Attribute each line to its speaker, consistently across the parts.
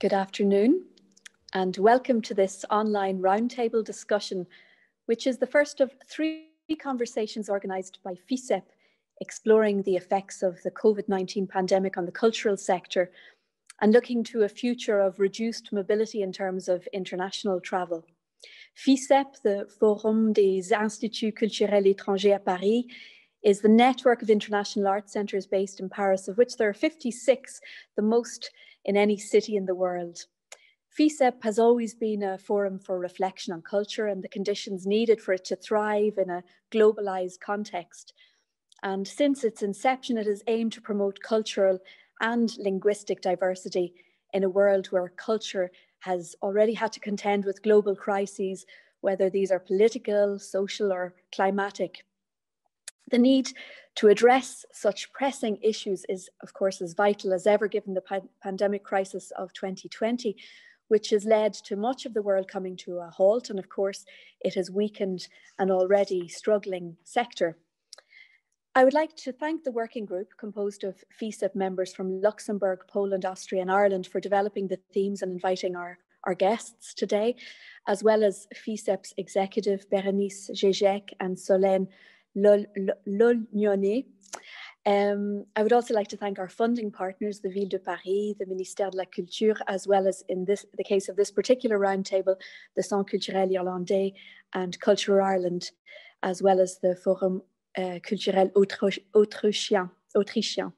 Speaker 1: Good afternoon and welcome to this online roundtable discussion, which is the first of three conversations organised by FICEP exploring the effects of the COVID-19 pandemic on the cultural sector and looking to a future of reduced mobility in terms of international travel. FICEP, the Forum des Instituts Culturels Étrangers à Paris, is the network of international art centres based in Paris, of which there are 56, the most in any city in the world. FICEP has always been a forum for reflection on culture and the conditions needed for it to thrive in a globalised context. And since its inception, it has aimed to promote cultural and linguistic diversity in a world where culture has already had to contend with global crises, whether these are political, social, or climatic. The need to address such pressing issues is, of course, as vital as ever given the pandemic crisis of 2020, which has led to much of the world coming to a halt. And of course, it has weakened an already struggling sector. I would like to thank the working group composed of FICEP members from Luxembourg, Poland, Austria and Ireland for developing the themes and inviting our guests today, as well as FICEP's executive Bérénice Ježek and Solène Lognonnet. I would also like to thank our funding partners, the Ville de Paris, the Ministère de la Culture, as well as in the case of this particular roundtable, the Centre Culturel Irlandais and Culture Ireland, as well as the Forum Culturel Autrichien.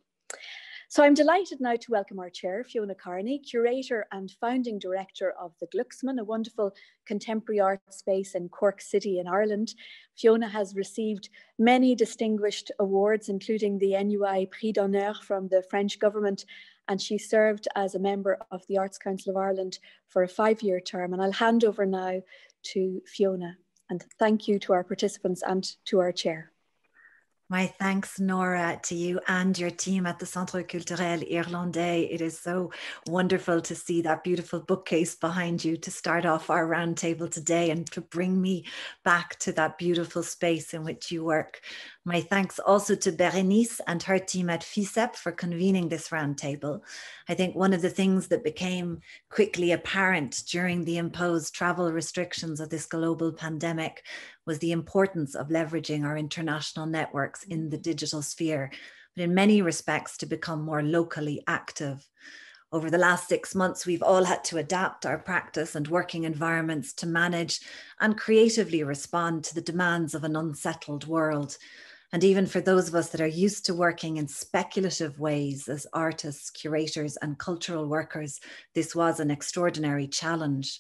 Speaker 1: So I'm delighted now to welcome our chair, Fiona Carney, curator and founding director of the Glucksman, a wonderful contemporary art space in Cork City in Ireland. Fiona has received many distinguished awards, including the NUI Prix d'Honneur from the French government, and she served as a member of the Arts Council of Ireland for a 5-year term. And I'll hand over now to Fiona. And thank you to our participants and to our chair.
Speaker 2: My thanks, Nora, to you and your team at the Centre Culturel Irlandais. It is so wonderful to see that beautiful bookcase behind you to start off our roundtable today and to bring me back to that beautiful space in which you work. My thanks also to Bérénice and her team at FICEP for convening this roundtable. I think one of the things that became quickly apparent during the imposed travel restrictions of this global pandemic was the importance of leveraging our international networks in the digital sphere, but in many respects to become more locally active. Over the last 6 months, we've all had to adapt our practice and working environments to manage and creatively respond to the demands of an unsettled world. And even for those of us that are used to working in speculative ways as artists, curators, and cultural workers, this was an extraordinary challenge.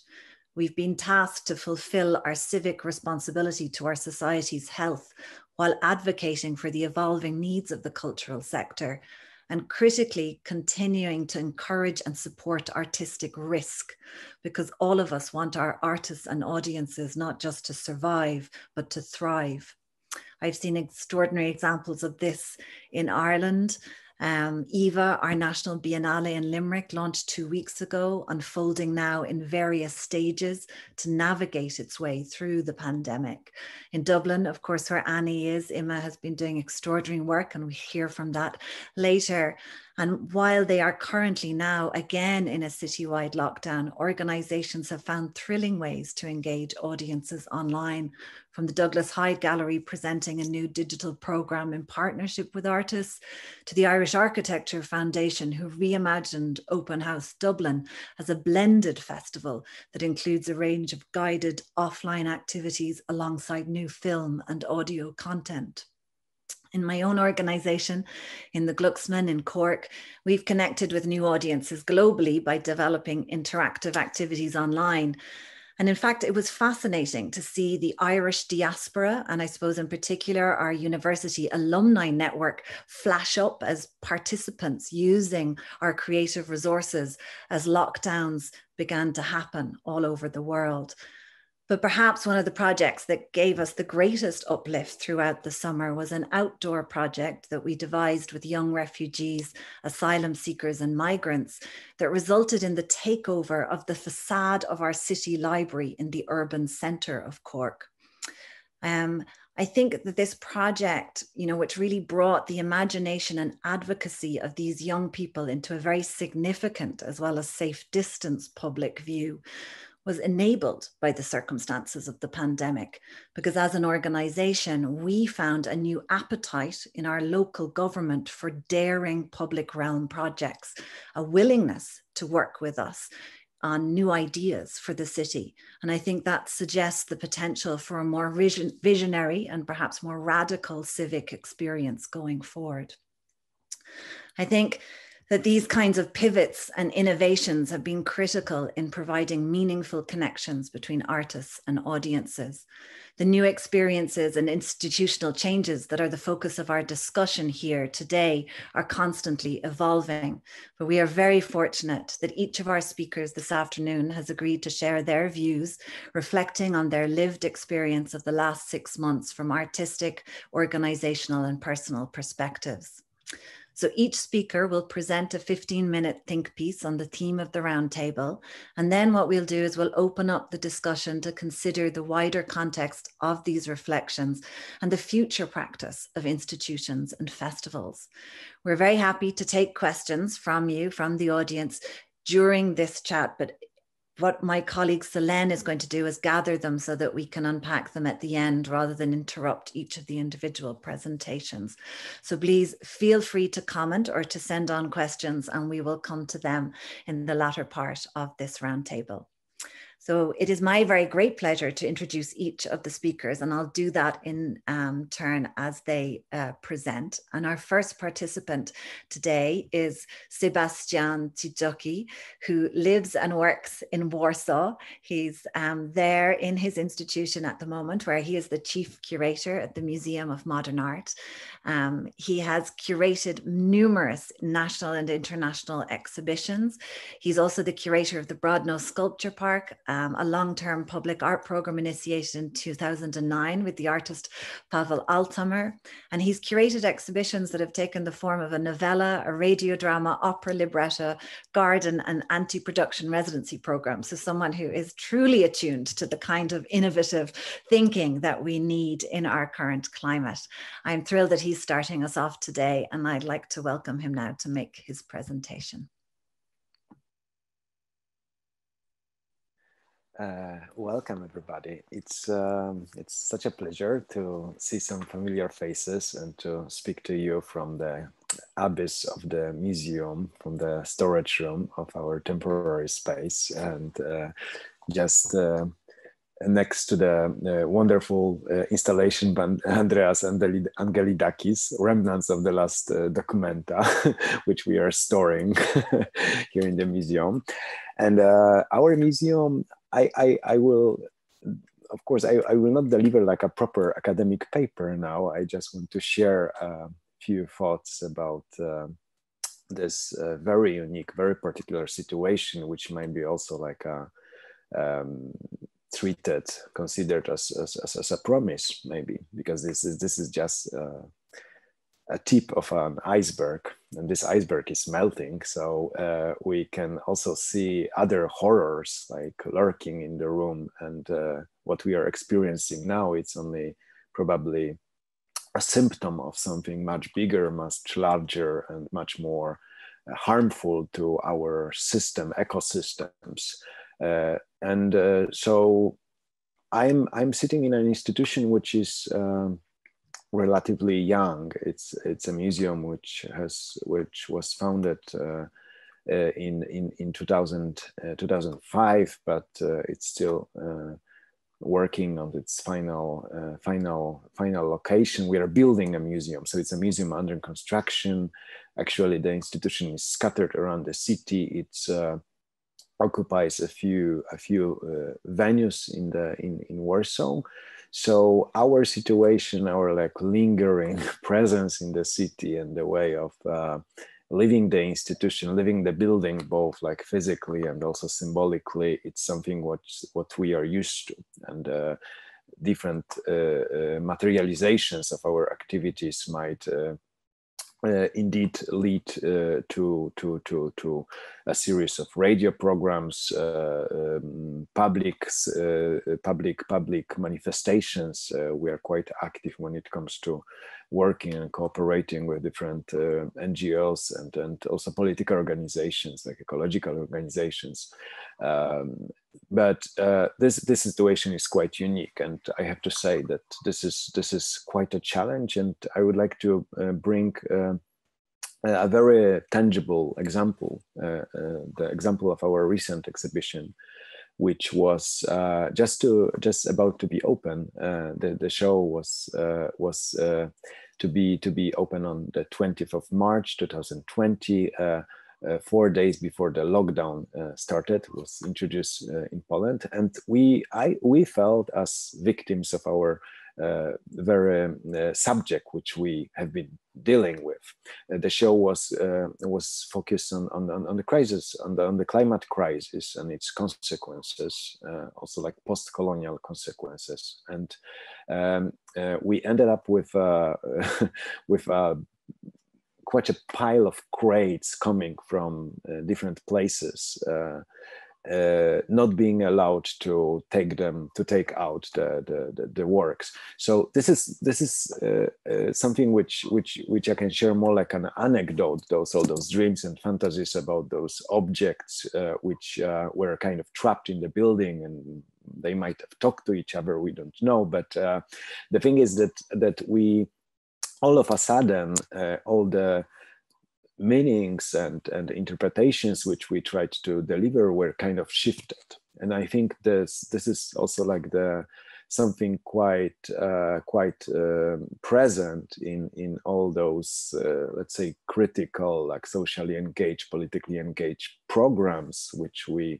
Speaker 2: We've been tasked to fulfill our civic responsibility to our society's health while advocating for the evolving needs of the cultural sector and critically continuing to encourage and support artistic risk, because all of us want our artists and audiences not just to survive, but to thrive. I've seen extraordinary examples of this in Ireland. EVA, our National Biennale in Limerick, launched 2 weeks ago, unfolding now in various stages to navigate its way through the pandemic. In Dublin, of course, where Annie is, Emma has been doing extraordinary work, and we hear from that later. And while they are currently now again in a citywide lockdown, organisations have found thrilling ways to engage audiences online, from the Douglas Hyde Gallery presenting a new digital programme in partnership with artists, to the Irish Architecture Foundation, who reimagined Open House Dublin as a blended festival that includes a range of guided offline activities alongside new film and audio content. In my own organisation, in the Glucksman in Cork, we've connected with new audiences globally by developing interactive activities online. And in fact, it was fascinating to see the Irish diaspora, and I suppose in particular our university alumni network, flash up as participants using our creative resources as lockdowns began to happen all over the world. But perhaps one of the projects that gave us the greatest uplift throughout the summer was an outdoor project that we devised with young refugees, asylum seekers and migrants that resulted in the takeover of the facade of our city library in the urban centre of Cork. I think that this project, which really brought the imagination and advocacy of these young people into a very significant as well as safe distance public view, was enabled by the circumstances of the pandemic, because as an organization, we found a new appetite in our local government for daring public realm projects, a willingness to work with us on new ideas for the city. And I think that suggests the potential for a more visionary and perhaps more radical civic experience going forward. I think that these kinds of pivots and innovations have been critical in providing meaningful connections between artists and audiences. The new experiences and institutional changes that are the focus of our discussion here today are constantly evolving, but we are very fortunate that each of our speakers this afternoon has agreed to share their views, reflecting on their lived experience of the last 6 months from artistic, organizational, and personal perspectives. So each speaker will present a 15-minute think piece on the theme of the roundtable. And then what we'll do is we'll open up the discussion to consider the wider context of these reflections and the future practice of institutions and festivals. We're very happy to take questions from you, from the audience during this chat, but what my colleague Selene is going to do is gather them so that we can unpack them at the end rather than interrupt each of the individual presentations. So please feel free to comment or to send on questions, and we will come to them in the latter part of this roundtable. So it is my very great pleasure to introduce each of the speakers, and I'll do that in turn as they present. And our first participant today is Sebastian Cichocki, who lives and works in Warsaw. He's there in his institution at the moment, where he is the chief curator at the Museum of Modern Art. He has curated numerous national and international exhibitions. He's also the curator of the Brodno Sculpture Park, a long-term public art program initiated in 2009 with the artist Pavel Altamer. And he's curated exhibitions that have taken the form of a novella, a radio drama, opera libretto, garden, and anti-production residency program. So someone who is truly attuned to the kind of innovative thinking that we need in our current climate. I'm thrilled that he's starting us off today, and I'd like to welcome him now to make his presentation.
Speaker 3: Welcome, everybody. It's such a pleasure to see some familiar faces and to speak to you from the abyss of the museum, from the storage room of our temporary space, and just next to the wonderful installation by Andreas Angelidakis, remnants of the last documenta, which we are storing here in the museum. And our museum, I will, of course, I will not deliver like a proper academic paper now. I just want to share a few thoughts about this very unique, very particular situation, which might be also like a treated, considered as a promise, maybe, because this is just a tip of an iceberg, and this iceberg is melting. So we can also see other horrors like lurking in the room, and what we are experiencing now, it's only probably a symptom of something much bigger, much larger, and much more harmful to our system, ecosystems. So I'm sitting in an institution which is relatively young. It's a museum which was founded in 2005, but it's still working on its final location. We are building a museum, so it's a museum under construction. Actually, the institution is scattered around the city. It's occupies a few venues in Warsaw. So our situation, our like lingering presence in the city, and the way of living the institution, living the building, both like physically and also symbolically, it's something what we are used to, and different materializations of our activities might indeed lead to a series of radio programs, public manifestations. We are quite active when it comes to working and cooperating with different NGOs and also political organizations like ecological organizations. But this situation is quite unique, and I have to say that this is quite a challenge. And I would like to bring a very tangible example, the example of our recent exhibition, which was just about to be open. The show was to be open on the 20th of March 2020. 4 days before the lockdown started, was introduced in Poland, and we felt as victims of our very subject which we have been dealing with. The show was focused on the crisis, on the climate crisis and its consequences, also like post-colonial consequences, and we ended up with with quite a pile of crates coming from different places, not being allowed to take out the works. So this is something which I can share more like an anecdote. All those dreams and fantasies about those objects which were kind of trapped in the building, and they might have talked to each other. We don't know, but the thing is that we all of a sudden, all the meanings and interpretations which we tried to deliver were kind of shifted. And I think this is also like something quite present in all those let's say critical, like socially engaged, politically engaged programs which we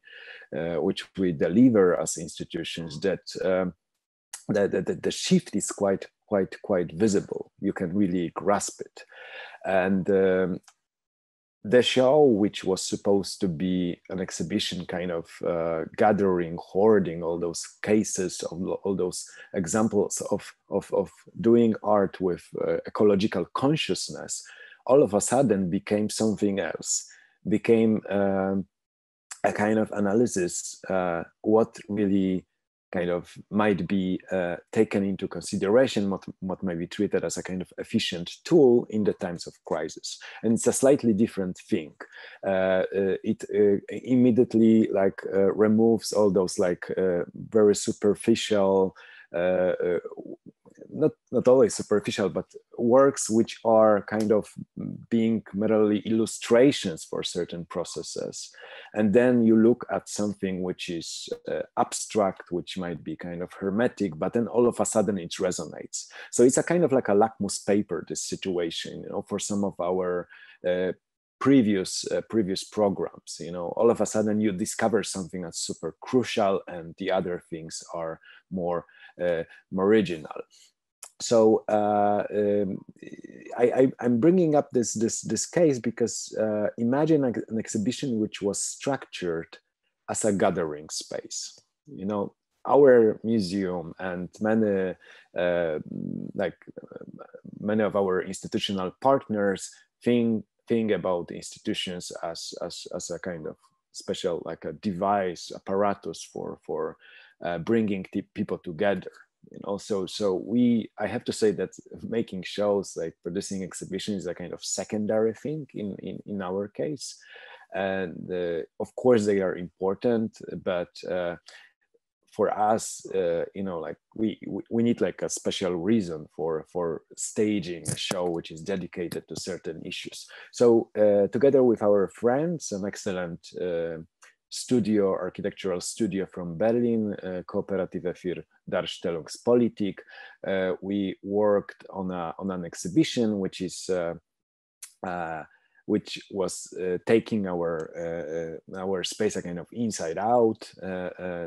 Speaker 3: deliver as institutions, that the shift is quite visible. You can really grasp it. And the show, which was supposed to be an exhibition kind of gathering, hoarding all those cases, all those examples of doing art with ecological consciousness, all of a sudden became something else, became a kind of analysis, what really kind of might be taken into consideration, what might be treated as a kind of efficient tool in the times of crisis. And it's a slightly different thing. It immediately like removes all those like very superficial, not always superficial, but works which are kind of being merely illustrations for certain processes. And then you look at something which is abstract, which might be kind of hermetic, but then all of a sudden it resonates. So it's a kind of like a lakmus paper, this situation, you know, for some of our previous programs. You know, all of a sudden you discover something that's super crucial and the other things are more original. So I'm bringing up this case because imagine an exhibition which was structured as a gathering space. You know, our museum and many of our institutional partners think about institutions as a kind of special, like a device, apparatus for bringing people together. You know, so I have to say that making shows, like producing exhibitions, is a kind of secondary thing in our case. And of course they are important, but for us, you know, like we need like a special reason for staging a show which is dedicated to certain issues. So together with our friends, an excellent architectural studio from Berlin, Kooperative für Darstellungspolitik, we worked on an exhibition which was taking our space a kind of inside out.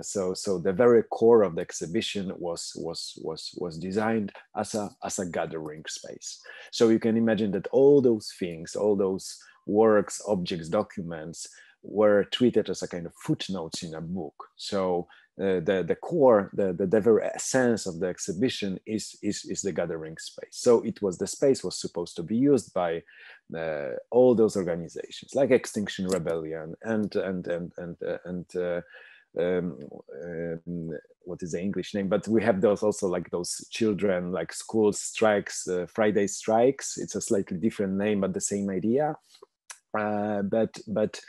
Speaker 3: So the very core of the exhibition was designed as a gathering space. So you can imagine that all those things, all those works, objects, documents, were treated as a kind of footnotes in a book. So the core, the very essence of the exhibition is the gathering space. So the space was supposed to be used by all those organizations like Extinction Rebellion and what is the English name? But we have those also, like those children, like school strikes, Friday strikes. It's a slightly different name, but the same idea. But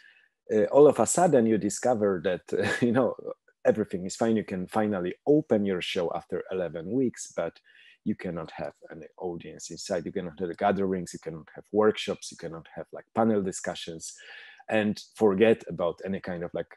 Speaker 3: all of a sudden you discover that you know, everything is fine. You can finally open your show after 11 weeks, but you cannot have an audience inside. You cannot have gatherings. You cannot have workshops. You cannot have like panel discussions, and forget about any kind of like,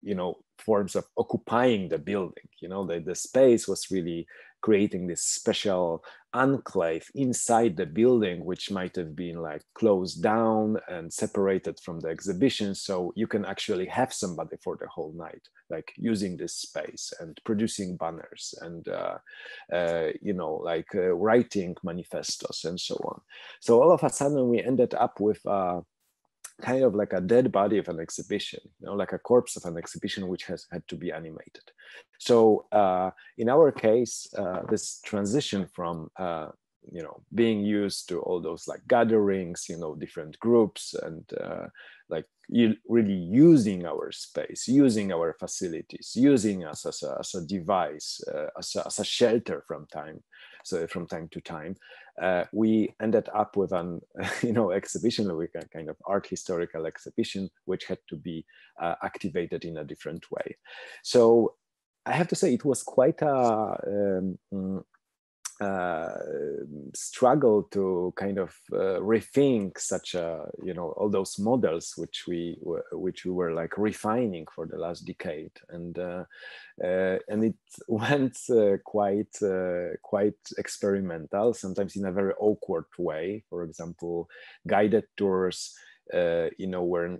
Speaker 3: you know, forms of occupying the building. You know, the space was really creating this special enclave inside the building, which might have been like closed down and separated from the exhibition. So you can actually have somebody for the whole night, like using this space and producing banners and, you know, like writing manifestos and so on. So all of a sudden we ended up with kind of like a dead body of an exhibition, you know, like a corpse of an exhibition which has had to be animated. So in our case, this transition from you know, being used to all those like gatherings, you know, different groups, and like really using our space, using our facilities, using us as a device, as a shelter from time to time, we ended up with an you know, exhibition, like a kind of art historical exhibition, which had to be activated in a different way. So I have to say it was quite a struggle to kind of rethink such a, you know, all those models which we were like refining for the last decade, and it went quite experimental, sometimes in a very awkward way. For example, guided tours, you know, where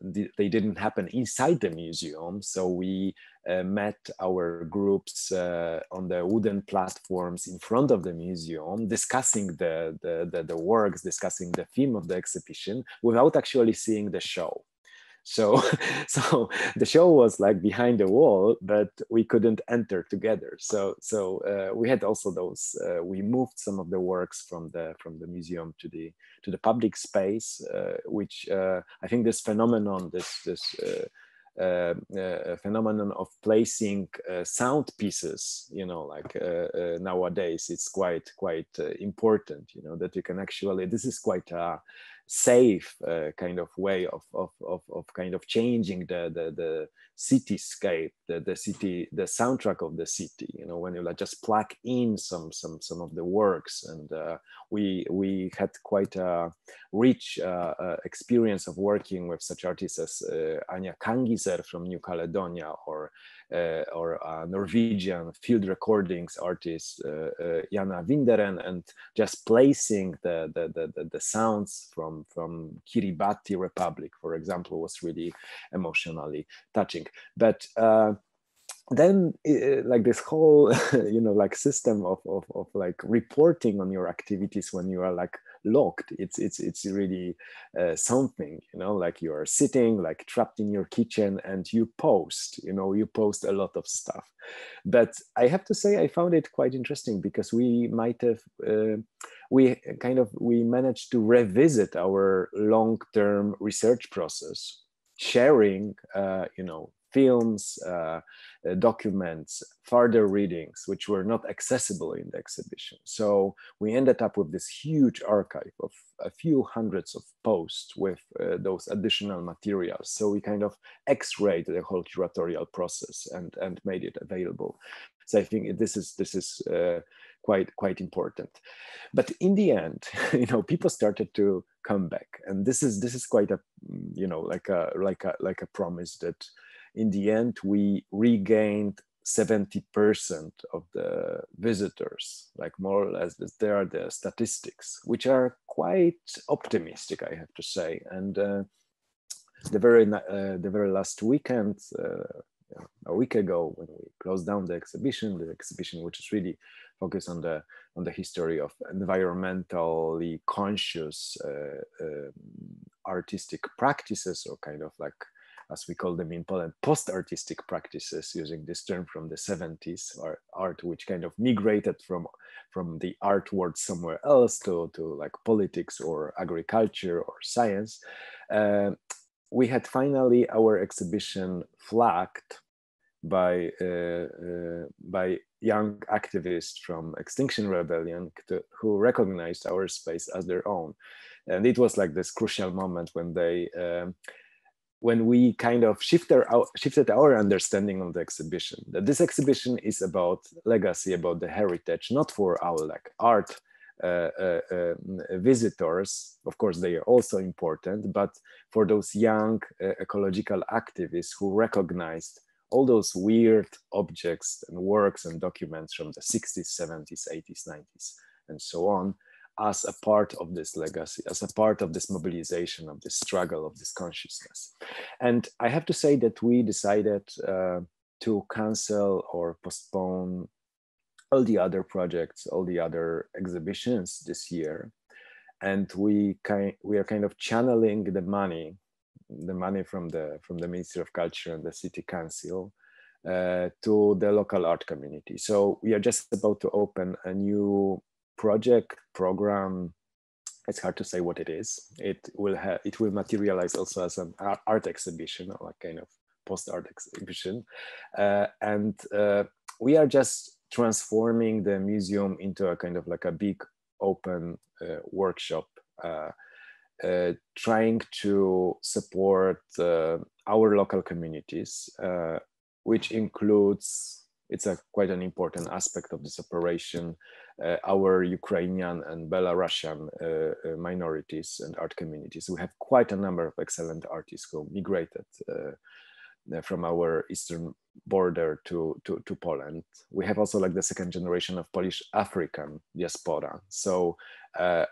Speaker 3: they didn't happen inside the museum. So we met our groups on the wooden platforms in front of the museum, discussing the works, discussing the theme of the exhibition without actually seeing the show. So the show was like behind the wall, but we couldn't enter together. So we had also those. We moved some of the works from the museum to the public space, which I think this phenomenon, this phenomenon of placing sound pieces, you know, like nowadays, it's quite important. You know, that you can actually. This is quite a safe kind of way of kind of changing the cityscape, the city, the soundtrack of the city. You know, when you like just plug in some of the works, and we had quite a rich experience of working with such artists as Anja Kangiser from New Caledonia, or Norwegian field recordings artist Jana Vinderen, and just placing the sounds from Kiribati Republic, for example, was really emotionally touching. But then like this whole you know, like system of like reporting on your activities when you are like locked, it's really something, you know, like you are sitting like trapped in your kitchen and you post a lot of stuff. But I have to say I found it quite interesting, because we might have we managed to revisit our long-term research process, sharing you know, films, documents, further readings, which were not accessible in the exhibition. So we ended up with this huge archive of a few hundreds of posts with those additional materials. So we kind of x-rayed the whole curatorial process and made it available. So I think this is quite important. But in the end, you know, people started to come back, and this is quite a, you know, like a promise that in the end we regained 70% of the visitors, like more or less. There are the statistics, which are quite optimistic, I have to say. And the very last weekend, a week ago, when we closed down the exhibition, which is really focused on the history of environmentally conscious artistic practices, or kind of like as we call them in Poland, post-artistic practices, using this term from the 70s, or art which kind of migrated from the art world somewhere else to like politics or agriculture or science. We had finally our exhibition flagged by young activists from Extinction Rebellion who recognized our space as their own. And it was like this crucial moment when we kind of shifted our understanding of the exhibition. That this exhibition is about legacy, about the heritage, not for our like art visitors. Of course, they are also important, but for those young ecological activists who recognized all those weird objects and works and documents from the 60s, 70s, 80s, 90s, and so on, as a part of this legacy, as a part of this mobilization, of this struggle, of this consciousness. And I have to say that we decided to cancel or postpone all the other projects, all the other exhibitions this year. And we are kind of channeling the money from the Ministry of Culture and the City Council to the local art community. So we are just about to open a new program. It's hard to say what it is. It will materialize also as an art exhibition, or like kind of post-art exhibition. And we are just transforming the museum into a kind of like a big open workshop, trying to support our local communities, which includes, it's quite an important aspect of this operation, our Ukrainian and Belarusian minorities and art communities. We have quite a number of excellent artists who migrated from our eastern border to Poland. We have also like the second generation of Polish African diaspora. So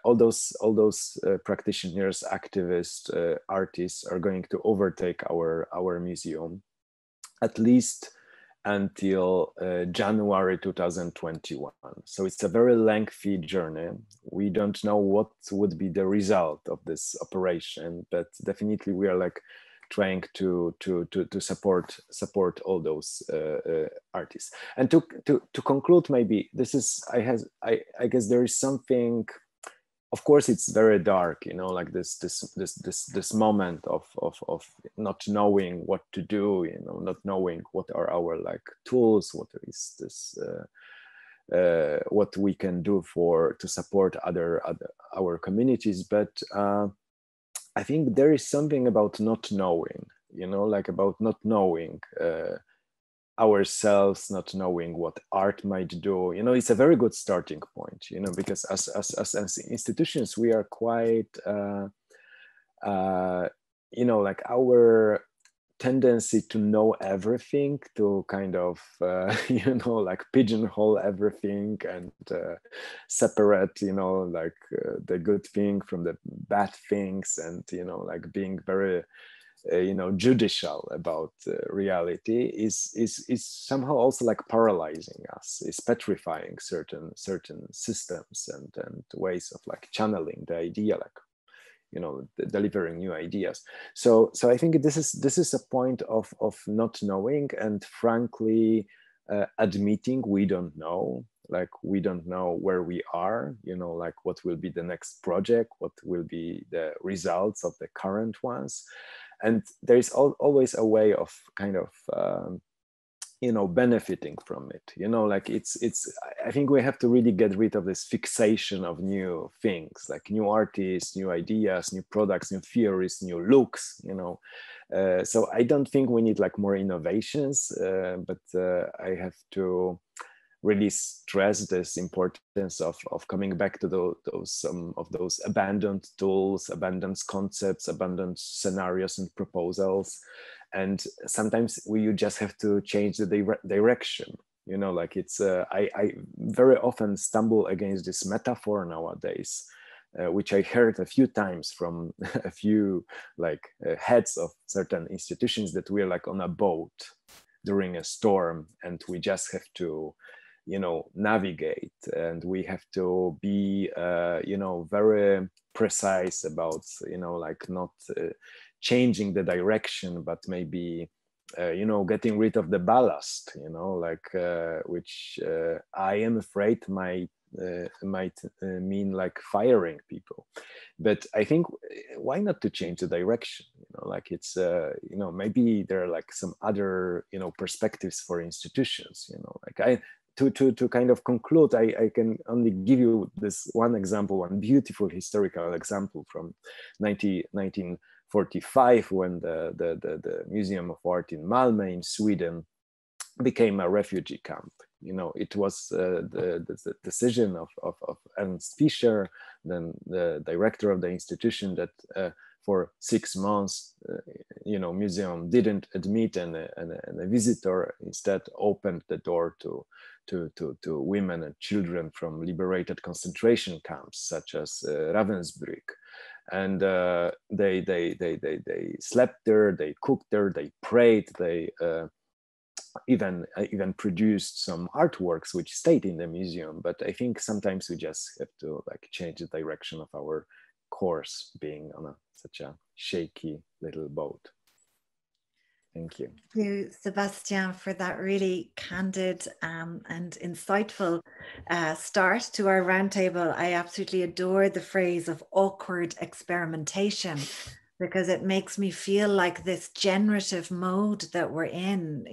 Speaker 3: all those practitioners, activists, artists are going to overtake our museum, at least until January 2021. So it's a very lengthy journey. We don't know what would be the result of this operation, but definitely we are like trying to support all those artists. And to conclude, maybe this is, I guess there is something. Of course, it's very dark, you know, like this moment of not knowing what to do, you know, not knowing what are our like tools, what is this, what we can do to support our communities. But I think there is something about not knowing, you know, like about not knowing ourselves, not knowing what art might do. You know, it's a very good starting point, you know, because as institutions, we are quite, you know, like our tendency to know everything, to kind of, you know, like pigeonhole everything and separate, you know, like the good thing from the bad things, and, you know, like being very, you know, judicial about reality is somehow also like paralyzing us, is petrifying certain systems and ways of like channeling the idea, like, you know, delivering new ideas. So I think this is a point of not knowing, and frankly admitting we don't know. Like, we don't know where we are, you know, like what will be the next project, what will be the results of the current ones. And there is always a way of kind of, you know, benefiting from it. You know, like I think we have to really get rid of this fixation of new things, like new artists, new ideas, new products, new theories, new looks, you know. So I don't think we need like more innovations, but I have to really stress this importance of coming back to those of those abandoned tools, abandoned concepts, abandoned scenarios and proposals. And sometimes you just have to change the direction. You know, like it's, I very often stumble against this metaphor nowadays, which I heard a few times from a few like heads of certain institutions, that we're like on a boat during a storm and we just have to navigate, and we have to be very precise about like not changing the direction, but maybe getting rid of the ballast, which I am afraid might mean like firing people. But I think why not to change the direction? Like it's maybe there are like some other perspectives for institutions. Like to kind of conclude, I can only give you this one example, one beautiful historical example from 1945, when the Museum of Art in Malmö in Sweden became a refugee camp. It was the decision of Ernst Fischer, then the director of the institution, that for 6 months, museum didn't admit a visitor, instead opened the door to women and children from liberated concentration camps such as Ravensbrück. And they slept there, they cooked there, they prayed, they even produced some artworks which stayed in the museum. But I think sometimes we just have to like change the direction of our course, being on such a shaky little boat. Thank you.
Speaker 2: Thank you, Sebastian, for that really candid and insightful start to our roundtable. I absolutely adore the phrase of awkward experimentation, because it makes me feel like this generative mode that we're in,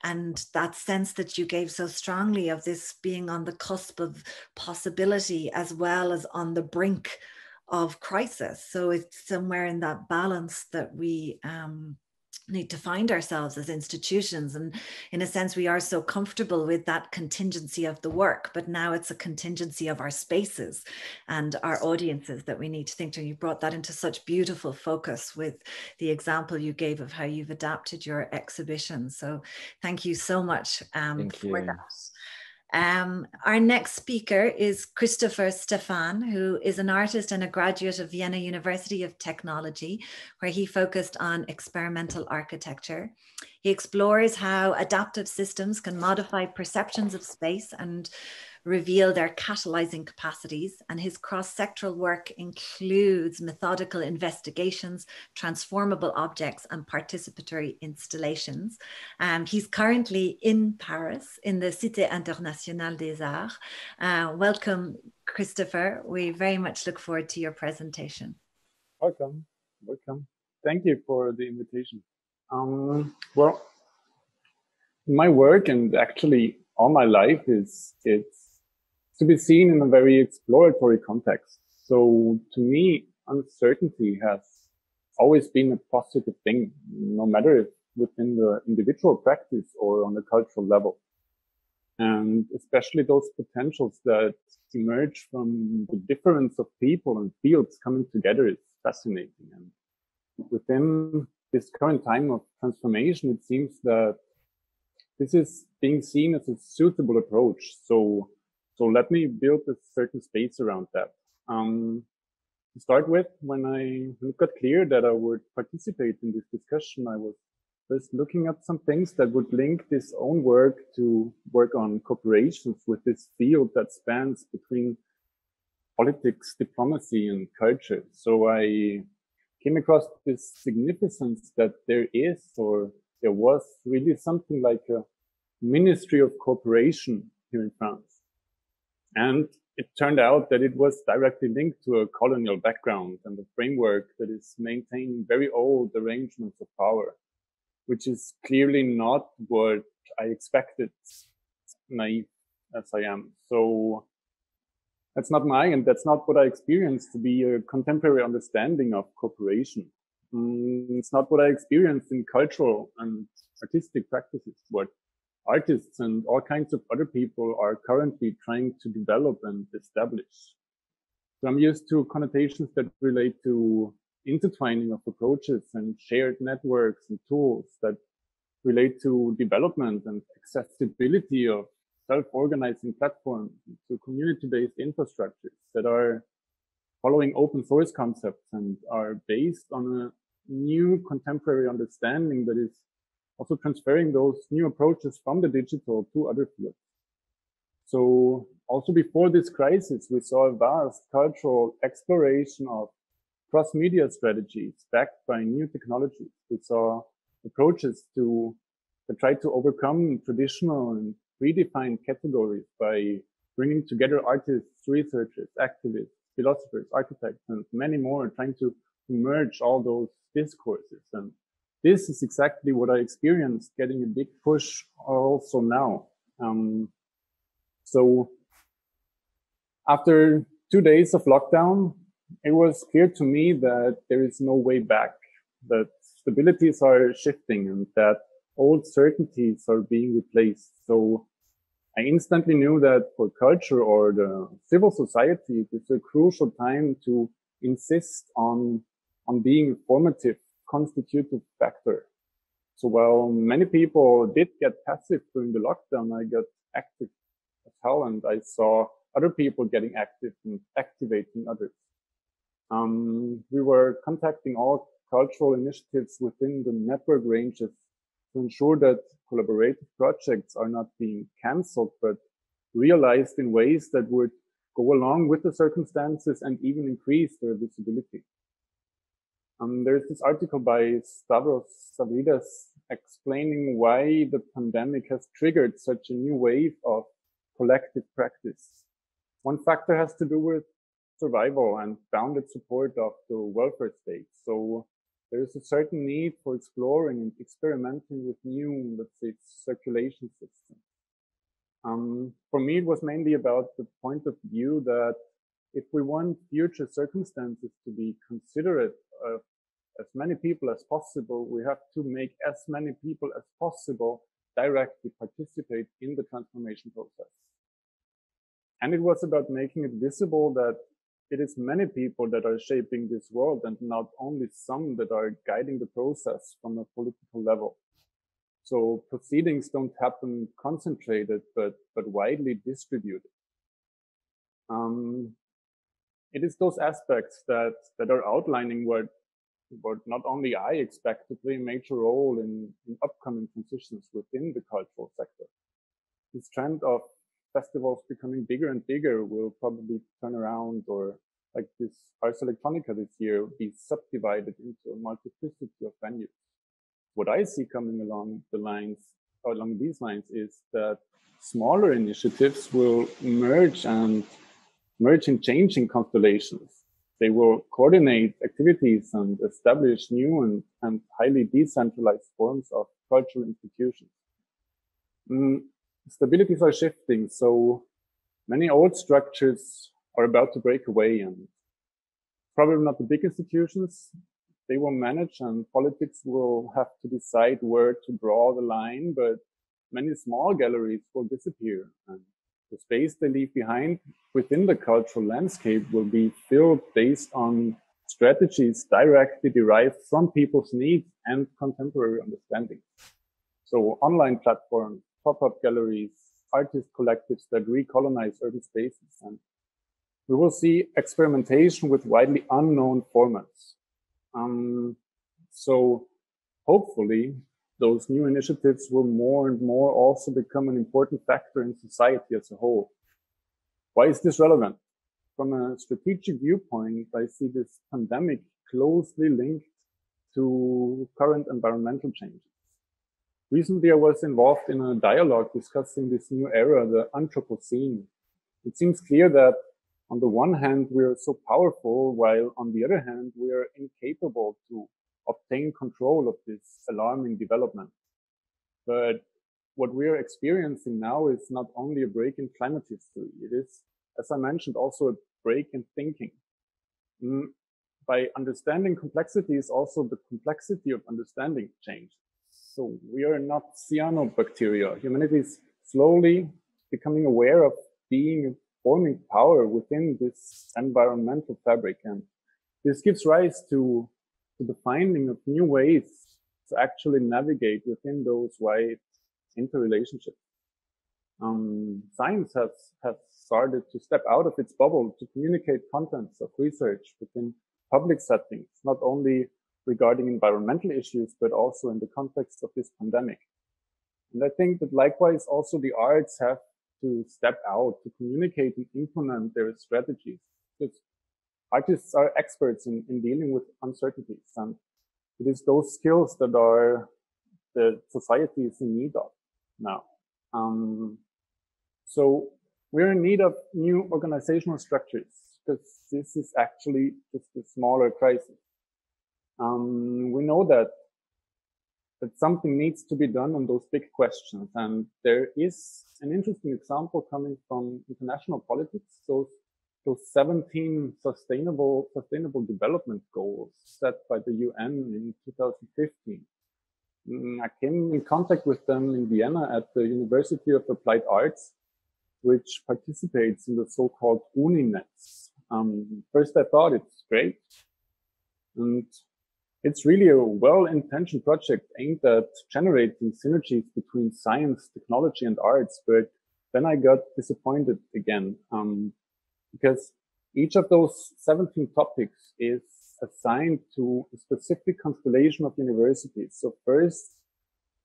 Speaker 2: and that sense that you gave so strongly of this being on the cusp of possibility as well as on the brink of crisis. So it's somewhere in that balance that we need to find ourselves as institutions. And in a sense, we are so comfortable with that contingency of the work, but now it's a contingency of our spaces and our audiences that we need to think to. You brought that into such beautiful focus with the example you gave of how you've adapted your exhibition. So thank you so much for that. Our next speaker is Kristoffer Stefan, who is an artist and a graduate of Vienna University of Technology, where he focused on experimental architecture. He explores how adaptive systems can modify perceptions of space and reveal their catalyzing capacities, and his cross-sectoral work includes methodical investigations, transformable objects, and participatory installations. He's currently in Paris in the Cité internationale des Arts. Welcome, Kristoffer. We very much look forward to your presentation.
Speaker 4: Welcome. Thank you for the invitation. Well, my work, and actually all my life, it's to be seen in a very exploratory context. So to me, uncertainty has always been a positive thing, no matter if within the individual practice or on the cultural level. And especially those potentials that emerge from the difference of people and fields coming together is fascinating. And within this current time of transformation, it seems that this is being seen as a suitable approach. So let me build a certain space around that. To start with, when it got clear that I would participate in this discussion, I was first looking at some things that would link this own work to work on cooperations with this field that spans between politics, diplomacy, and culture. So I came across this significance that there was really something like a Ministry of Cooperation here in France. And it turned out that it was directly linked to a colonial background and a framework that is maintaining very old arrangements of power, which is clearly not what I expected, naive as I am. So that's not that's not what I experienced to be a contemporary understanding of cooperation. It's not what I experienced in cultural and artistic practices, what artists and all kinds of other people are currently trying to develop and establish. So I'm used to connotations that relate to intertwining of approaches and shared networks and tools that relate to development and accessibility of self-organizing platforms, to community-based infrastructures that are following open source concepts and are based on a new contemporary understanding that is also transferring those new approaches from the digital to other fields. So also before this crisis, we saw a vast cultural exploration of cross-media strategies backed by new technologies. We saw approaches to try to overcome traditional and predefined categories by bringing together artists, researchers, activists, philosophers, architects, and many more, trying to merge all those discourses. And this is exactly what I experienced, getting a big push also now. So after 2 days of lockdown, it was clear to me that there is no way back, that stabilities are shifting and that old certainties are being replaced. So I instantly knew that for culture or the civil society, it is a crucial time to insist on being a formative, constitutive factor. So while many people did get passive during the lockdown, I got active as hell, and I saw other people getting active and activating others. We were contacting all cultural initiatives within the network ranges to ensure that collaborative projects are not being cancelled, but realized in ways that would go along with the circumstances and even increase their visibility. There's this article by Stavros Savridas explaining why the pandemic has triggered such a new wave of collective practice. One factor has to do with survival and bounded support of the welfare state. So there is a certain need for exploring and experimenting with new, let's say, circulation systems. For me, it was mainly about the point of view that if we want future circumstances to be considerate of as many people as possible, we have to make as many people as possible directly participate in the transformation process. And it was about making it visible that it is many people that are shaping this world and not only some that are guiding the process from a political level. So proceedings don't happen concentrated, but widely distributed. It is those aspects that are outlining what not only I expect to play a major role in upcoming transitions within the cultural sector. This trend of festivals becoming bigger and bigger will probably turn around, or like this Ars Electronica this year, be subdivided into a multiplicity of venues. What I see coming along these lines is that smaller initiatives will merge in changing constellations. They will coordinate activities and establish new and highly decentralized forms of cultural institutions. Stabilities are shifting, so many old structures are about to break away, and probably not the big institutions. They will manage, and politics will have to decide where to draw the line, but many small galleries will disappear, and the space they leave behind within the cultural landscape will be filled based on strategies directly derived from people's needs and contemporary understanding. So online platforms, pop-up galleries, artist collectives that recolonize urban spaces, and we will see experimentation with widely unknown formats. So hopefully those new initiatives will more and more also become an important factor in society as a whole. Why is this relevant? From a strategic viewpoint, I see this pandemic closely linked to current environmental changes. Recently, I was involved in a dialogue discussing this new era, the Anthropocene. It seems clear that on the one hand, we are so powerful, while on the other hand, we are incapable to obtain control of this alarming development. But what we are experiencing now is not only a break in climate history, it is, as I mentioned, also a break in thinking. By understanding complexity is also the complexity of understanding change. So we are not cyanobacteria. Humanity is slowly becoming aware of being a forming power within this environmental fabric. And this gives rise to the finding of new ways to actually navigate within those wide interrelationships. Science has started to step out of its bubble to communicate contents of research within public settings, not only regarding environmental issues, but also in the context of this pandemic. And I think that likewise also the arts have to step out, to communicate and implement their strategies. Because artists are experts in dealing with uncertainties, and it is those skills that the society is in need of now. So we're in need of new organizational structures, because this is actually just a smaller crisis. We know that something needs to be done on those big questions, and there is an interesting example coming from international politics. Those 17 sustainable development goals set by the UN in 2015. I came in contact with them in Vienna at the University of Applied Arts, which participates in the so-called UNINETS. First, I thought it's great, and it's really a well-intentioned project aimed at generating synergies between science, technology, and arts. But then I got disappointed again, because each of those 17 topics is assigned to a specific constellation of universities. So first,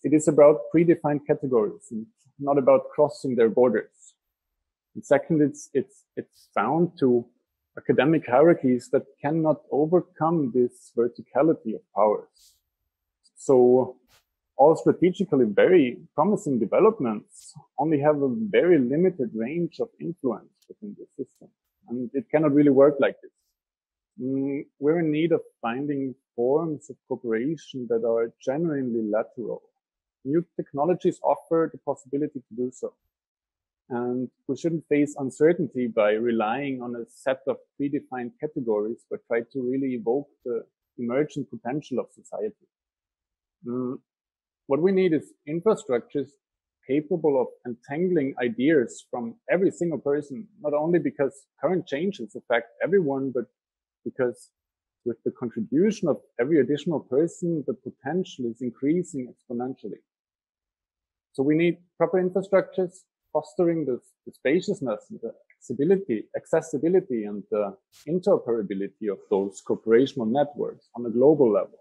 Speaker 4: it is about predefined categories and not about crossing their borders. And second, it's bound to academic hierarchies that cannot overcome this verticality of powers. So all strategically very promising developments only have a very limited range of influence within the system. And it cannot really work like this. We're in need of finding forms of cooperation that are genuinely lateral. New technologies offer the possibility to do so. And we shouldn't face uncertainty by relying on a set of predefined categories, but try to really evoke the emergent potential of society. What we need is infrastructures capable of entangling ideas from every single person, not only because current changes affect everyone, but because with the contribution of every additional person, the potential is increasing exponentially. So we need proper infrastructures fostering the spaciousness and the accessibility and the interoperability of those corporational networks on a global level.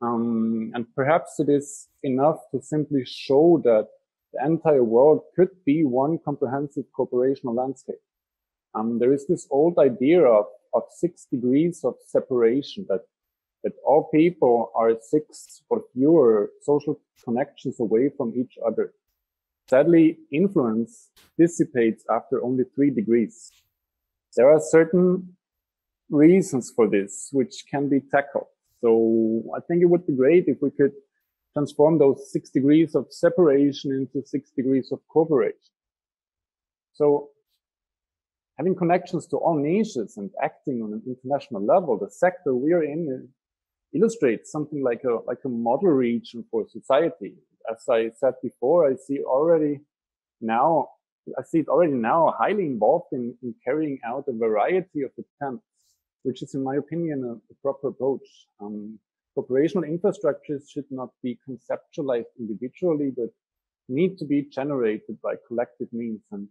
Speaker 4: And perhaps it is enough to simply show that the entire world could be one comprehensive corporational landscape. There is this old idea of 6 degrees of separation, that all people are 6 or fewer social connections away from each other. Sadly, influence dissipates after only 3 degrees. There are certain reasons for this, which can be tackled. So I think it would be great if we could transform those 6 degrees of separation into 6 degrees of cooperation. So having connections to all niches and acting on an international level, the sector we are in illustrates something like a model region for society. As I said before, I see it already now highly involved in carrying out a variety of attempts, which is, in my opinion, a proper approach. Corporational infrastructures should not be conceptualized individually, but need to be generated by collective means. And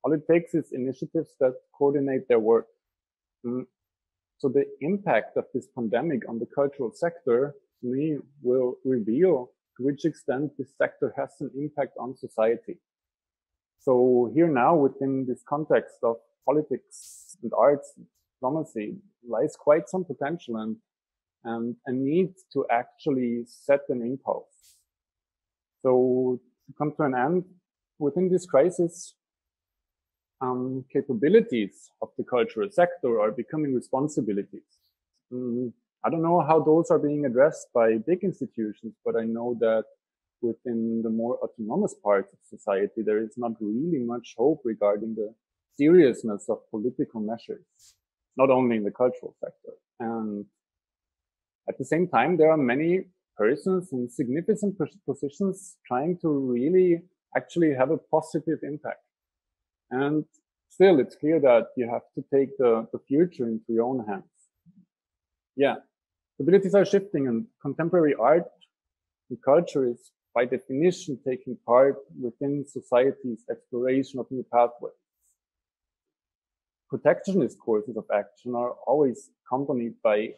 Speaker 4: all it takes is initiatives that coordinate their work. So the impact of this pandemic on the cultural sector, to me, will reveal to which extent this sector has an impact on society. So here now, within this context of politics and arts and diplomacy, lies quite some potential and a need to actually set an impulse. So to come to an end, within this crisis, capabilities of the cultural sector are becoming responsibilities. I don't know how those are being addressed by big institutions, but I know that within the more autonomous parts of society, there is not really much hope regarding the seriousness of political measures, not only in the cultural sector. And at the same time, there are many persons in significant positions trying to really actually have a positive impact. And still, it's clear that you have to take the future into your own hands. Yeah, abilities are shifting, and contemporary art and culture is by definition taking part within society's exploration of new pathways. Protectionist courses of action are always accompanied by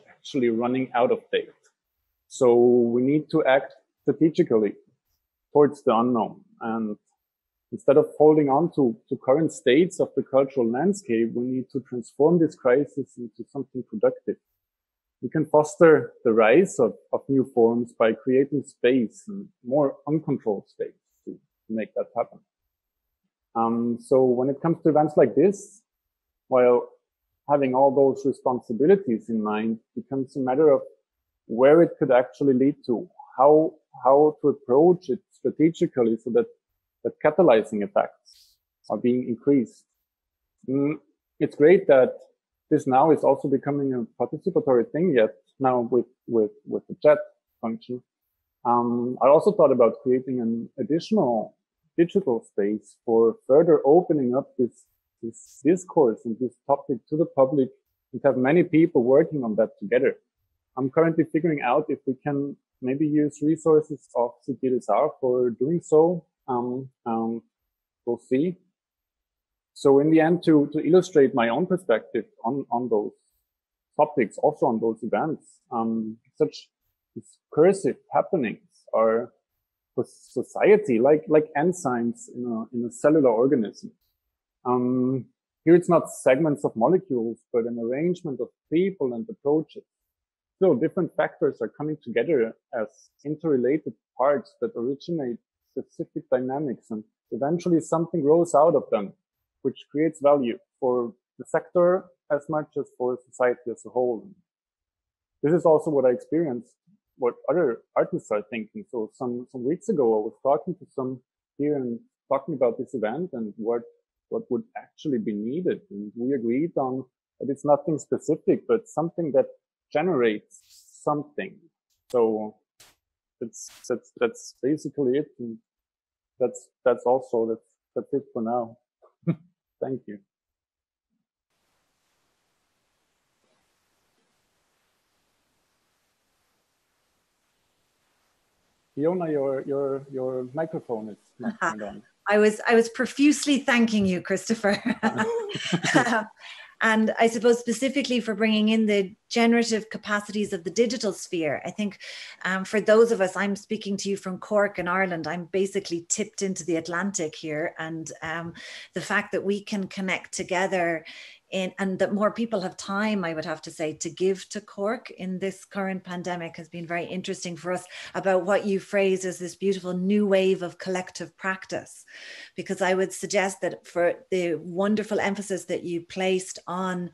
Speaker 4: actually running out of date. So we need to act strategically towards the unknown. And Instead of holding on to current states of the cultural landscape, we need to transform this crisis into something productive. We can foster the rise of new forms by creating space and more uncontrolled space to make that happen. So when it comes to events like this, while having all those responsibilities in mind, it becomes a matter of where it could actually lead to, how to approach it strategically so that catalyzing effects are being increased. It's great that this now is also becoming a participatory thing yet now with the chat function. I also thought about creating an additional digital space for further opening up this discourse and this topic to the public and have many people working on that together. I'm currently figuring out if we can maybe use resources of Cité for doing so. We'll see. So in the end, to illustrate my own perspective on those topics, also on those events, such discursive happenings are for society like enzymes in a cellular organism. Here it's not segments of molecules, but an arrangement of people and approaches. So different factors are coming together as interrelated parts that originate specific dynamics, and eventually something grows out of them, which creates value for the sector as much as for society as a whole. This is also what I experienced, what other artists are thinking. So some weeks ago, I was talking to some here and talking about this event and what would actually be needed. And we agreed on that it's nothing specific, but something that generates something. So that's basically it. And that's it for now. Thank you. Fiona, your microphone is not turned on.
Speaker 2: I was profusely thanking you, Kristoffer. And I suppose specifically for bringing in the generative capacities of the digital sphere. I think for those of us, I'm speaking to you from Cork in Ireland, I'm basically tipped into the Atlantic here. And the fact that we can connect together and that more people have time, I would have to say, to give to Cork in this current pandemic has been very interesting for us, about what you phrase as this beautiful new wave of collective practice. Because I would suggest that for the wonderful emphasis that you placed on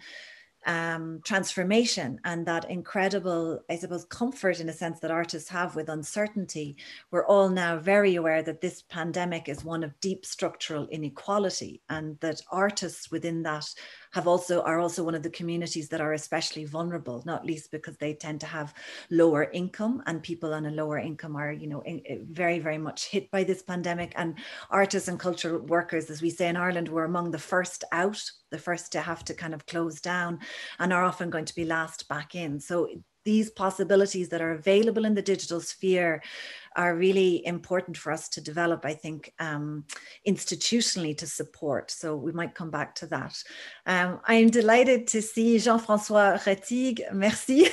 Speaker 2: transformation and that incredible, I suppose, comfort in a sense that artists have with uncertainty, we're all now very aware that this pandemic is one of deep structural inequality, and that artists within that are also one of the communities that are especially vulnerable, not least because they tend to have lower income, and people on a lower income are, very, very much hit by this pandemic. And artists and cultural workers, as we say in Ireland, were among the first out, the first to have to kind of close down, and are often going to be last back in. So these possibilities that are available in the digital sphere are really important for us to develop, I think, institutionally to support. So we might come back to that. I'm delighted to see Jean-François Rettig. Merci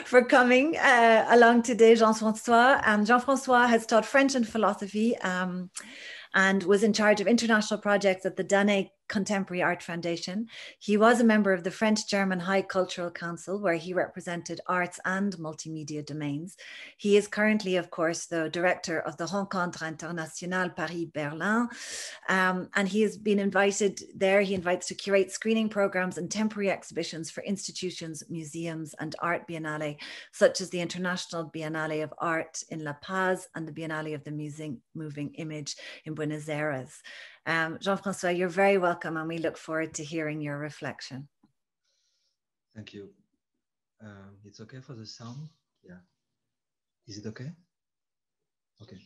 Speaker 2: for coming along today, Jean-François. Jean-François has taught French and philosophy and was in charge of international projects at the Dane Contemporary Art Foundation. He was a member of the French-German High Cultural Council, where he represented arts and multimedia domains. He is currently, of course, the director of the Rencontres internationale Paris-Berlin, and he has been invited there. He invites to curate screening programs and temporary exhibitions for institutions, museums, and art biennale, such as the International Biennale of Art in La Paz and the Biennale of the Moving Image in Buenos Aires. Jean-François, you're very welcome, and we look forward to hearing your reflection.
Speaker 5: Thank you. It's okay for the sound? Yeah. Is it okay? Okay.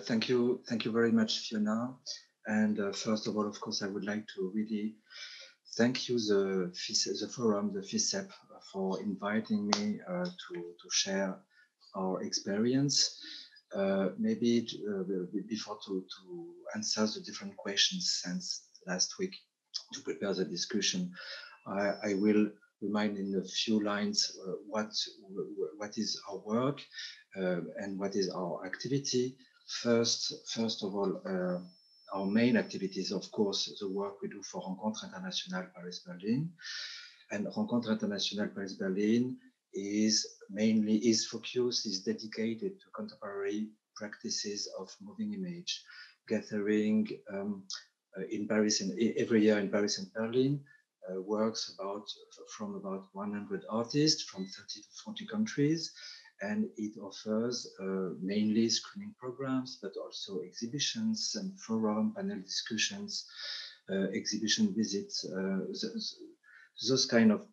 Speaker 5: Thank you very much, Fiona. And first of all, of course, I would like to really thank you, the forum, the FICEP, for inviting me to share our experience. Maybe before to answer the different questions since last week to prepare the discussion, I will remind in a few lines what is our work and what is our activity. First of all, our main activities, of course, the work we do for Rencontres Internationale Paris-Berlin. And Rencontres Internationale Paris-Berlin is dedicated to contemporary practices of moving image, gathering in Paris and every year in Paris and Berlin, works from about 100 artists from 30 to 40 countries. And it offers mainly screening programs, but also exhibitions and forum, panel discussions, exhibition visits, those kind of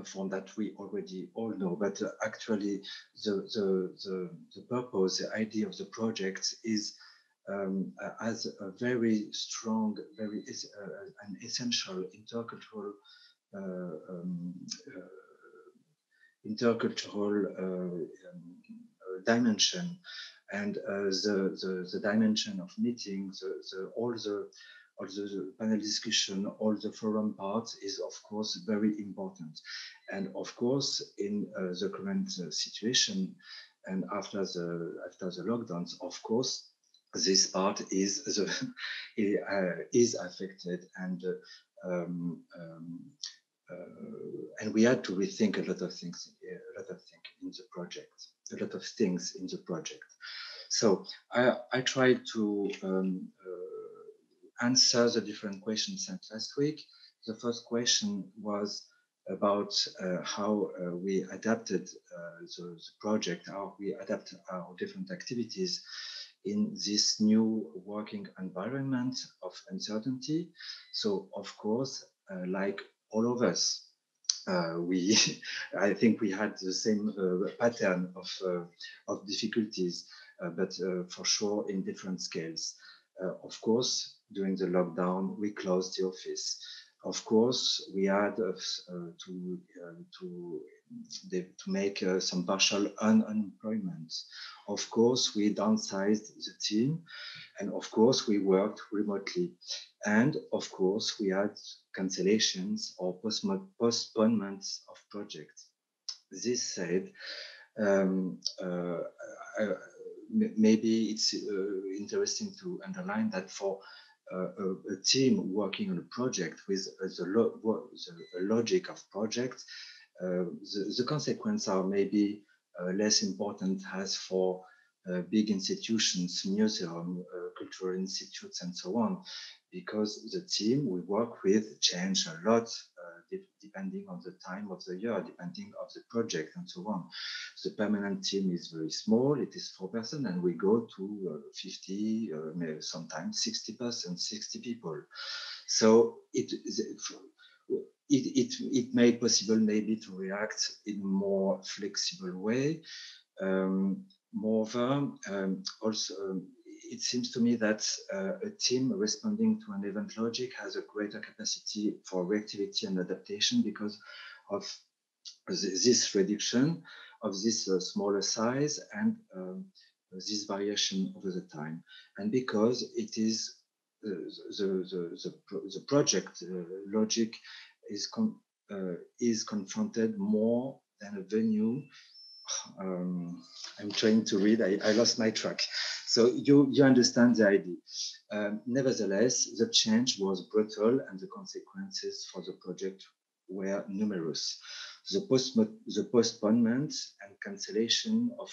Speaker 5: form that we already all know. But actually, the purpose, the idea of the project is as a very strong, an essential intercultural dimension, and the dimension of meetings, all the panel discussion, all the forum parts is of course very important. And of course, in the current situation and after the lockdowns, of course, this part is affected, and we had to rethink a lot of things in the project. So I tried to answer the different questions sent last week. The first question was about how we adapted the project, how we adapt our different activities in this new working environment of uncertainty. So of course, like all of us, I think we had the same pattern of difficulties, but for sure in different scales. Of course, during the lockdown, we closed the office. Of course, we had to make some partial unemployment. Of course, we downsized the team, and of course, we worked remotely. And of course, we had cancellations or postponements of projects. This said, maybe it's interesting to underline that for a team working on a project with the logic of project, the consequences are maybe less important as for big institutions, museums, cultural institutes, and so on, because the team we work with change a lot depending on the time of the year, depending on the project, and so on. The permanent team is very small; it is 4 persons, and we go to 50, sometimes 60%, 60 people. So it made possible maybe to react in a more flexible way. Moreover, also it seems to me that a team responding to an event logic has a greater capacity for reactivity and adaptation because of this reduction of this smaller size and this variation over the time, and because it is the project logic is confronted more than a venue. I'm trying to read, I lost my track. So you understand the idea. Nevertheless, the change was brutal and the consequences for the project were numerous. The postponement and cancellation of,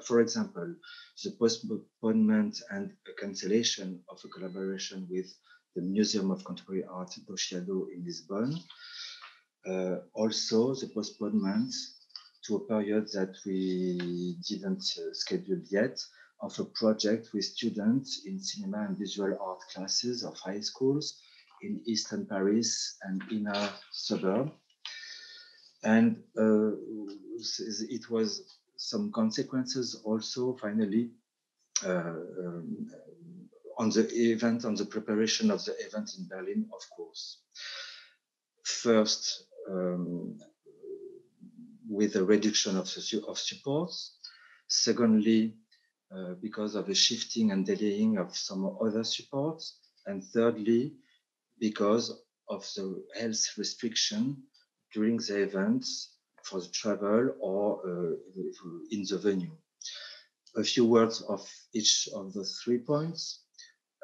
Speaker 5: for example, the postponement and cancellation of a collaboration with the Museum of Contemporary Art do Chiado in Lisbon. Also, the postponement to a period that we didn't schedule yet of a project with students in cinema and visual art classes of high schools in Eastern Paris and inner suburb. And it was some consequences also finally on the event, on the preparation of the event in Berlin, of course. First, with a reduction of supports. Secondly, because of the shifting and delaying of some other supports. And thirdly, because of the health restriction during the events for the travel or in the venue. A few words of each of the 3 points.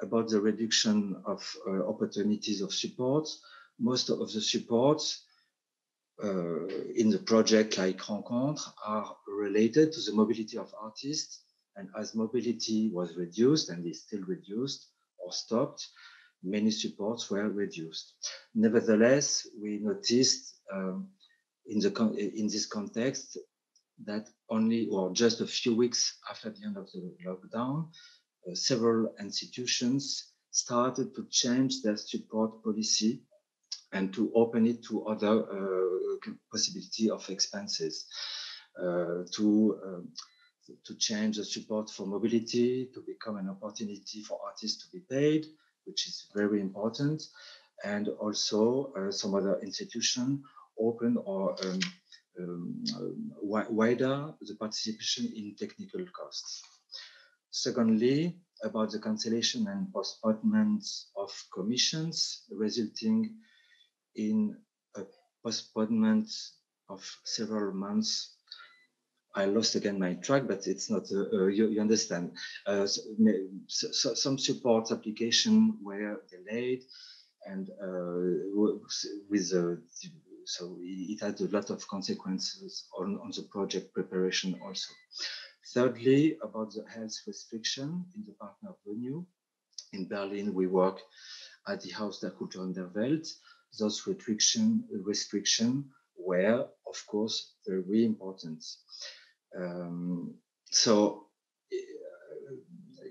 Speaker 5: about the reduction of opportunities of support. Most of the supports in the project like Rencontres are related to the mobility of artists. And as mobility was reduced and is still reduced or stopped, many supports were reduced. Nevertheless, we noticed in this context that only or just a few weeks after the end of the lockdown, several institutions started to change their support policy and to open it to other possibility of expenses, to change the support for mobility, to become an opportunity for artists to be paid, which is very important. And also some other institution open or wider the participation in technical costs. Secondly, about the cancellation and postponement of commissions, resulting in a postponement of several months. I lost again my track, but it's not, you understand. Some support application were delayed and so it had a lot of consequences on the project preparation also. Thirdly, about the health restriction in the partner venue. In Berlin, we work at the Haus der Kultur und der Welt. Those restrictions were, of course, very important. So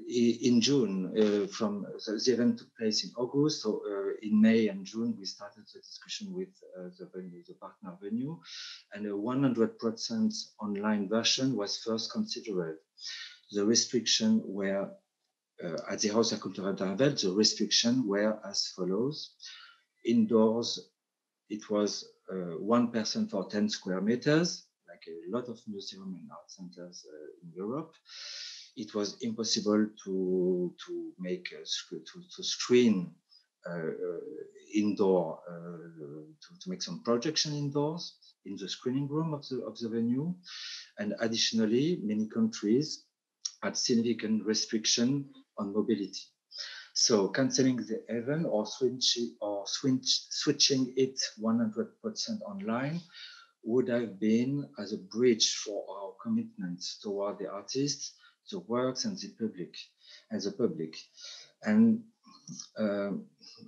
Speaker 5: in June, from the event took place in August, so in May and June, we started the discussion with the venue, the partner venue, and a 100% online version was first considered. The restriction were, at the Haus der Kultur der Welt, the restriction were as follows. Indoors, it was 1 person for 10 square meters, like a lot of museums and art centers in Europe. It was impossible to make to screen indoor, to make some projection indoors in the screening room of the venue. And additionally, many countries had significant restriction on mobility. So canceling the event or switching it 100% online would have been as a bridge for our commitment toward the artists, the works, and the public. And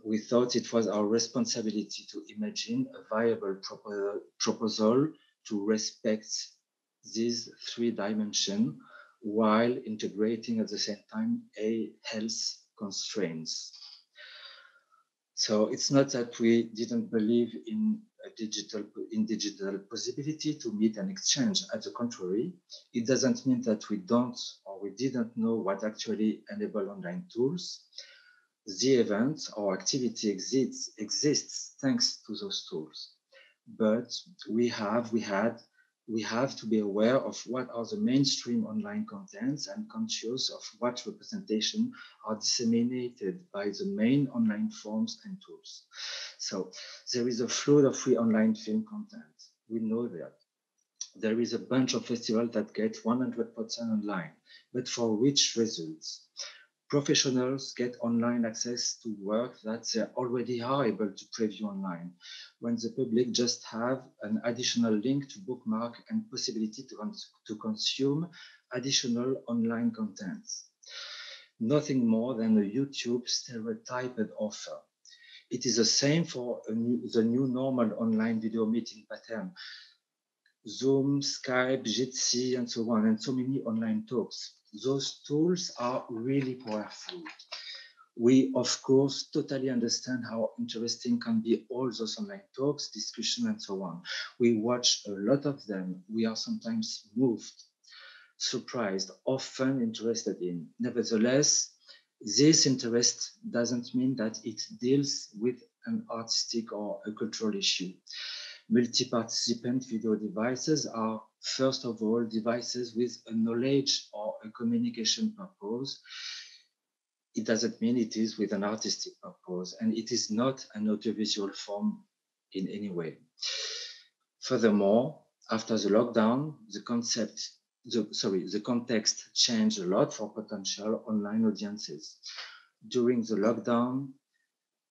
Speaker 5: we thought it was our responsibility to imagine a viable proposal to respect these 3 dimensions while integrating at the same time health constraints. So it's not that we didn't believe in digital possibility to meet and exchange. At the contrary, it doesn't mean that we don't or we didn't know what actually enable online tools. The event or activity exists thanks to those tools. But we have to be aware of what are the mainstream online contents and conscious of what representation are disseminated by the main online forms and tools. So there is a flood of free online film content. We know that. There is a bunch of festivals that get 100% online, but for which results? Professionals get online access to work that they already are able to preview online, when the public just have an additional link to bookmark and possibility to consume additional online contents. Nothing more than a YouTube stereotyped offer. It is the same for the new normal online video meeting pattern. Zoom, Skype, Jitsi, and so on, and so many online talks. Those tools are really powerful. We, of course, totally understand how interesting can be all those online talks, discussion, and so on. We watch a lot of them. We are sometimes moved, surprised, often interested in. Nevertheless, this interest doesn't mean that it deals with an artistic or a cultural issue. Multi-participant video devices are, first of all, devices with a knowledge or a communication purpose. It doesn't mean it is with an artistic purpose, and it is not an audiovisual form in any way. Furthermore, after the lockdown, the context changed a lot for potential online audiences. during the lockdown,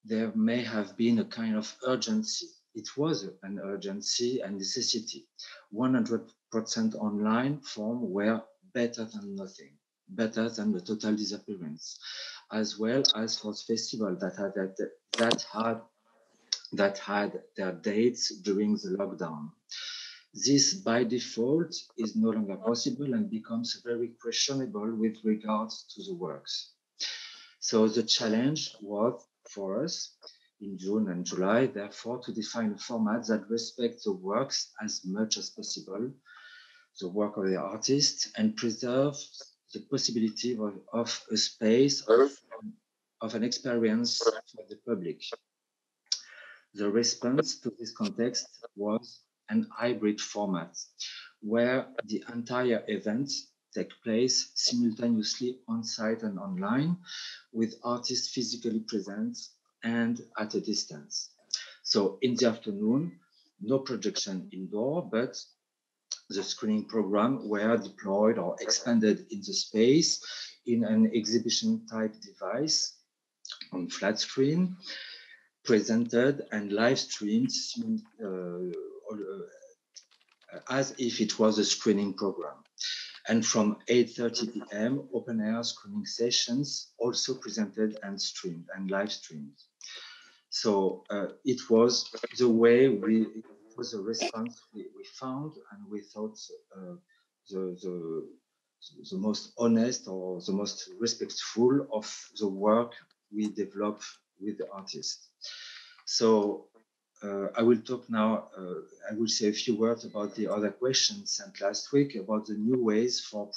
Speaker 5: there may have been a kind of urgency. It was an urgency and necessity. 100% online form were better than nothing, better than the total disappearance, as well as for festivals that had their dates during the lockdown. This, by default, is no longer possible and becomes very questionable with regards to the works. So the challenge was for us in June and July, therefore, to define a format that respects the works as much as possible, the work of the artist, and preserves the possibility of a space of an experience for the public. The response to this context was an hybrid format where the entire event take place simultaneously on-site and online, with artists physically present and at a distance. So in the afternoon, no projection indoor, but the screening program were deployed or expanded in the space in an exhibition type device on flat screen, presented and live streamed as if it was a screening program. And from 8:30 p.m., open air screening sessions also presented and streamed and live streamed. So it was the way it was a response we found, and we thought the most honest or the most respectful of the work we develop with the artist. So I will talk now, I will say a few words about the other questions sent last week about the new ways for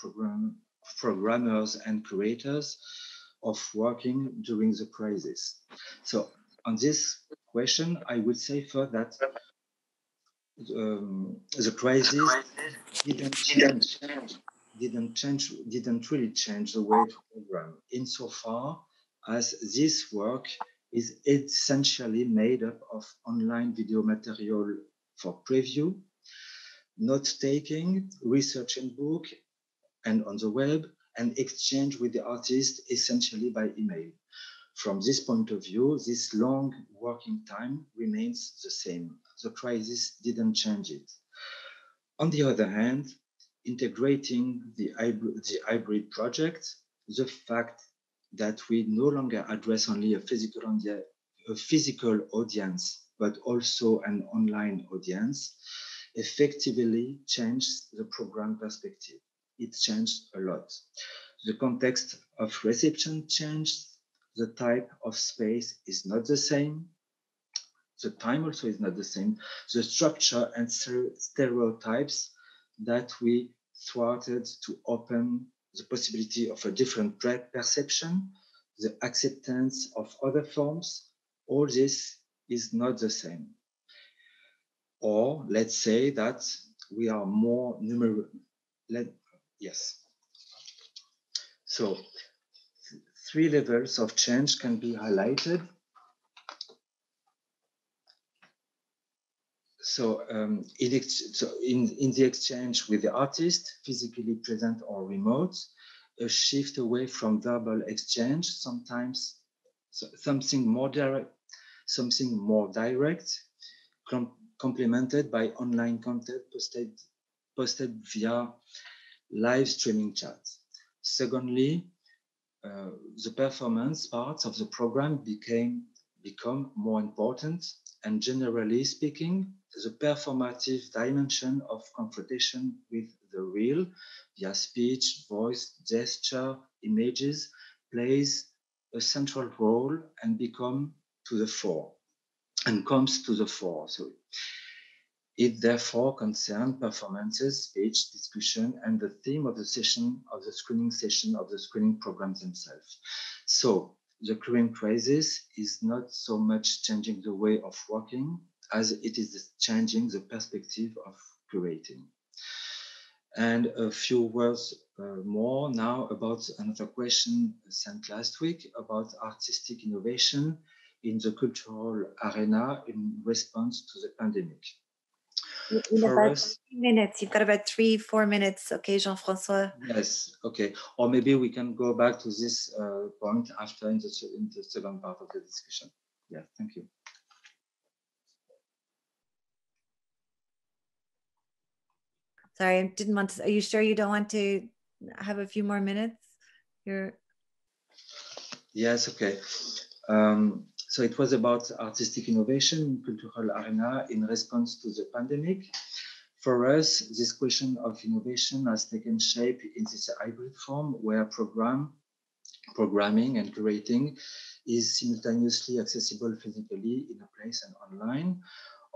Speaker 5: programmers and curators of working during the crisis. So on this question, I would say first that the crisis didn't really change the way to program, insofar as this work is essentially made up of online video material for preview, note-taking, research in book and on the web, and exchange with the artist essentially by email. From this point of view, this long working time remains the same. The crisis didn't change it. On the other hand, integrating the hybrid project, the fact that we no longer address only a physical audience, but also an online audience, effectively changed the program perspective. It changed a lot. The context of reception changed. The type of space is not the same. The time also is not the same. The structure and stereotypes that we thwarted to open the possibility of a different perception, the acceptance of other forms, all this is not the same. Or let's say that we are more numerous. Yes. So 3 levels of change can be highlighted. So, in the exchange with the artist, physically present or remote, a shift away from verbal exchange, sometimes something more direct, complemented by online content posted via live streaming chat. Secondly, the performance parts of the program become more important, and generally speaking, the performative dimension of confrontation with the real via speech, voice, gesture, images plays a central role and comes to the fore. So it therefore concerns performances, speech, discussion, and the theme of the session, of the screening programs themselves. So the current crisis is not so much changing the way of working as it is changing the perspective of curating. And a few words more now about another question sent last week about artistic innovation in the cultural arena in response to the pandemic.
Speaker 2: In about 3 minutes. You've got about 3-4 minutes. Okay, Jean-François.
Speaker 5: Yes, okay. Or maybe we can go back to this point after in the second part of the discussion. Yeah, thank you.
Speaker 2: Sorry, I didn't want to. Are you sure you don't want to have a few more minutes?
Speaker 5: Yes, okay. So it was about artistic innovation in cultural arena in response to the pandemic. For us, this question of innovation has taken shape in this hybrid form where programming and curating is simultaneously accessible physically in a place and online.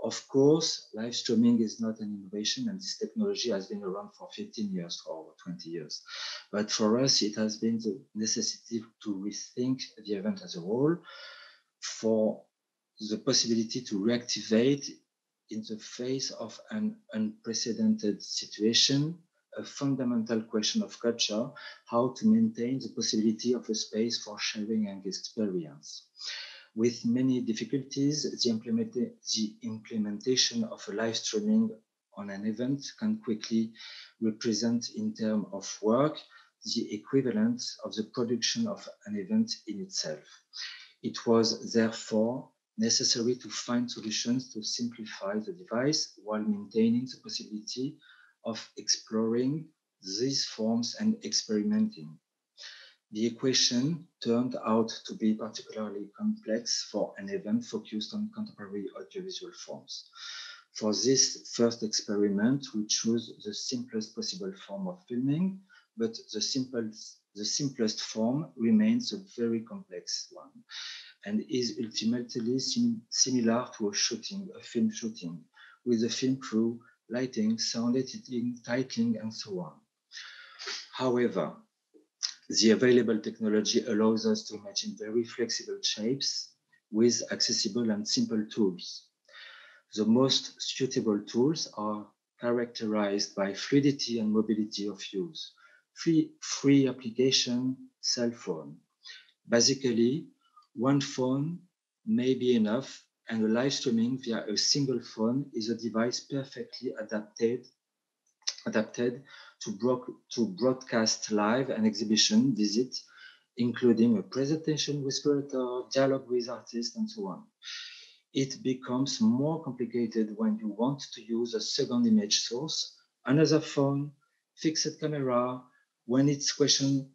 Speaker 5: Of course, live streaming is not an innovation, and this technology has been around for 15 years or 20 years. But for us, it has been the necessity to rethink the event as a whole, for the possibility to reactivate in the face of an unprecedented situation, a fundamental question of culture, how to maintain the possibility of a space for sharing and experience. With many difficulties, the implementation of a live streaming on an event can quickly represent in terms of work the equivalent of the production of an event in itself. It was therefore necessary to find solutions to simplify the device while maintaining the possibility of exploring these forms and experimenting. The equation turned out to be particularly complex for an event focused on contemporary audiovisual forms. For this first experiment, we chose the simplest possible form of filming, but the simplest form remains a very complex one and is ultimately similar to a film shooting, with a film crew, lighting, sound editing, titling, and so on. However, the available technology allows us to imagine very flexible shapes with accessible and simple tools. The most suitable tools are characterized by fluidity and mobility of use. Free application, cell phone. Basically, one phone may be enough, and a live streaming via a single phone is a device perfectly adapted to broadcast live and exhibition visit, including a presentation with curator, dialogue with artists, and so on. It becomes more complicated when you want to use a second image source, another phone, fixed camera, when it's question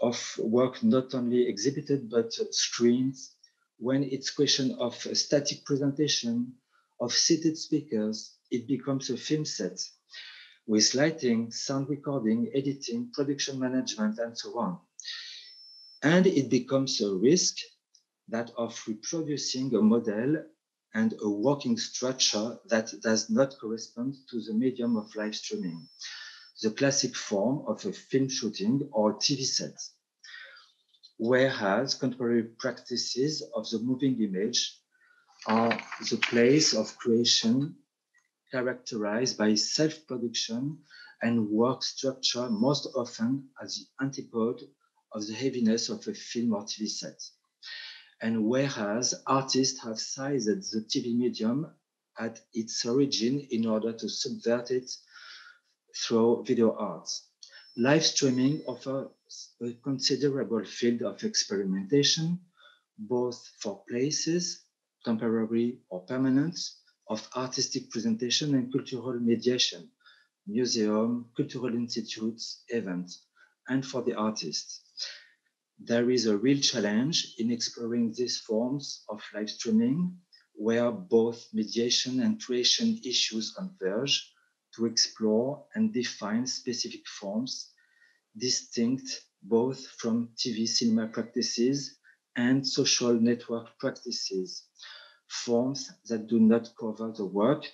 Speaker 5: of work not only exhibited but screens, when it's question of a static presentation, of seated speakers, it becomes a film set with lighting, sound recording, editing, production management, and so on. And it becomes a risk that of reproducing a model and a working structure that does not correspond to the medium of live streaming, the classic form of a film shooting or TV set. Whereas contemporary practices of the moving image are the place of creation characterized by self-production and work structure, most often as the antipode of the heaviness of a film or TV set. And whereas artists have sized the TV medium at its origin in order to subvert it through video art, live streaming offers a considerable field of experimentation, both for places, temporary or permanent, of artistic presentation and cultural mediation, museum, cultural institutes, events, and for the artists. There is a real challenge in exploring these forms of live streaming, where both mediation and creation issues converge to explore and define specific forms, distinct both from TV cinema practices and social network practices, forms that do not cover the work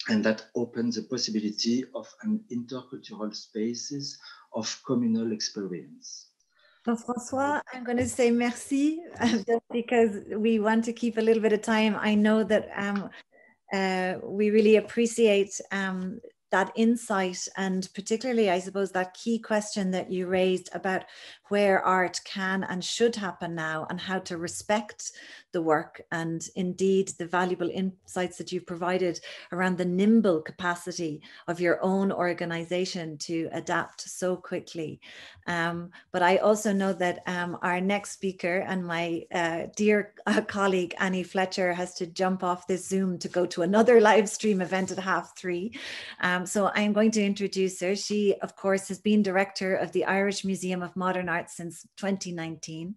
Speaker 5: and that open the possibility of an intercultural spaces of communal experience.
Speaker 2: Jean-François, I'm going to say merci just because we want to keep a little bit of time. I know that we really appreciate that insight, and particularly, I suppose, that key question that you raised about where art can and should happen now, and how to respect the work, and indeed the valuable insights that you've provided around the nimble capacity of your own organization to adapt so quickly. But I also know that our next speaker and my dear colleague Annie Fletcher has to jump off this Zoom to go to another live stream event at 3:30. So I'm going to introduce her. She, of course, has been director of the Irish Museum of Modern Art since 2019.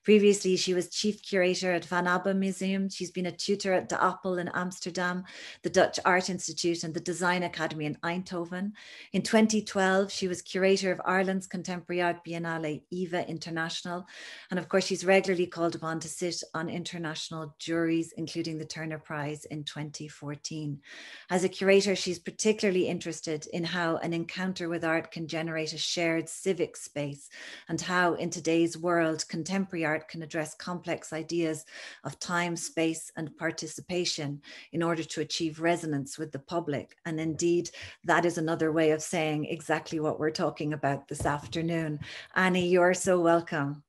Speaker 2: Previously, she was chief curator at Van Abbe Museum. She's been a tutor at De Appel in Amsterdam, the Dutch Art Institute, and the Design Academy in Eindhoven. In 2012, she was curator of Ireland's Contemporary Art Biennale, EVA International. And of course, she's regularly called upon to sit on international juries, including the Turner Prize in 2014. As a curator, she's particularly interested in how an encounter with art can generate a shared civic space, and how in today's world, contemporary art can address complex ideas of time, space, and participation in order to achieve resonance with the public. And indeed, that is another way of saying exactly what we're talking about this afternoon. Annie, you're so welcome.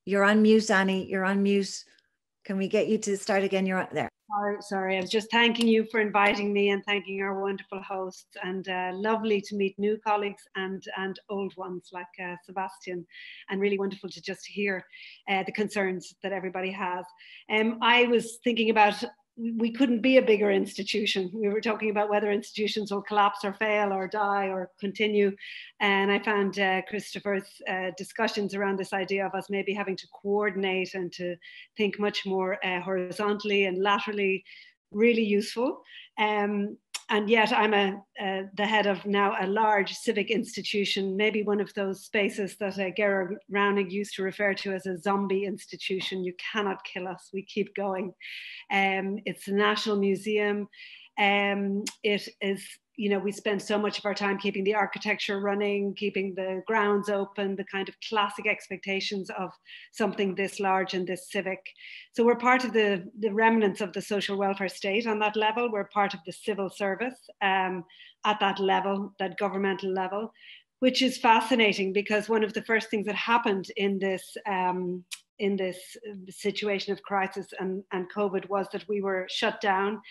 Speaker 2: You're on mute, Annie. You're on mute. Can we get you to start again? You're on there.
Speaker 6: Sorry, I was just thanking you for inviting me and thanking our wonderful hosts, and lovely to meet new colleagues and old ones like Sebastian, and really wonderful to just hear the concerns that everybody has. I was thinking about, we couldn't be a bigger institution. We were talking about whether institutions will collapse or fail or die or continue. And I found Kristoffer's discussions around this idea of us maybe having to coordinate and to think much more horizontally and laterally really useful. And yet I'm the head of now a large civic institution, maybe one of those spaces that Gerard Raunig used to refer to as a zombie institution. You cannot kill us, we keep going. It's a national museum. It is, you know, we spend so much of our time keeping the architecture running, keeping the grounds open, the kind of classic expectations of something this large and this civic. So we're part of the remnants of the social welfare state on that level. We're part of the civil service at that level, that governmental level, which is fascinating, because one of the first things that happened in this situation of crisis and COVID was that we were shut down,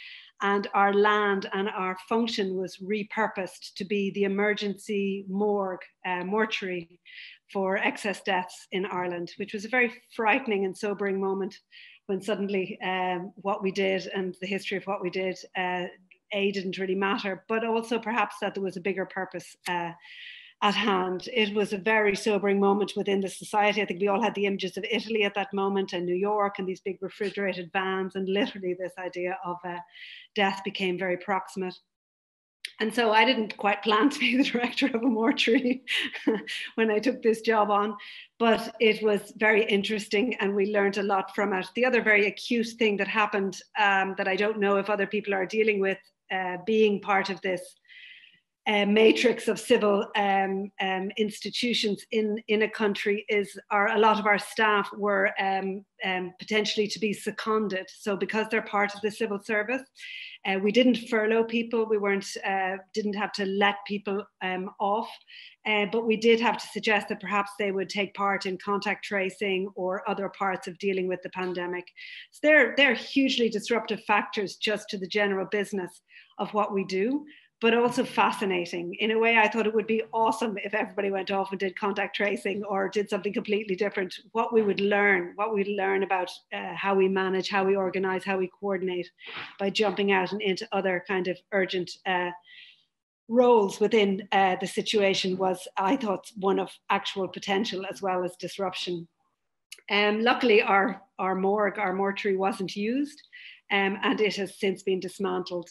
Speaker 6: and our land and our function was repurposed to be the emergency morgue, mortuary for excess deaths in Ireland, which was a very frightening and sobering moment when suddenly what we did and the history of what we did, didn't really matter, but also perhaps that there was a bigger purpose at hand. It was a very sobering moment within the society. I think we all had the images of Italy at that moment and New York and these big refrigerated vans, and literally this idea of death became very proximate. And so I didn't quite plan to be the director of a mortuary when I took this job on, but it was very interesting and we learned a lot from it. The other very acute thing that happened that I don't know if other people are dealing with, being part of this matrix of civil institutions in a country, is a lot of our staff were potentially to be seconded. So because they're part of the civil service, we didn't furlough people, we didn't have to let people off, but we did have to suggest that perhaps they would take part in contact tracing or other parts of dealing with the pandemic. So they're hugely disruptive factors just to the general business of what we do, but also fascinating. In a way, I thought it would be awesome if everybody went off and did contact tracing or did something completely different. What we would learn about how we manage, how we organize, how we coordinate by jumping out and into other kind of urgent roles within the situation was, I thought, one of actual potential as well as disruption. Luckily, our morgue, our mortuary wasn't used, and it has since been dismantled.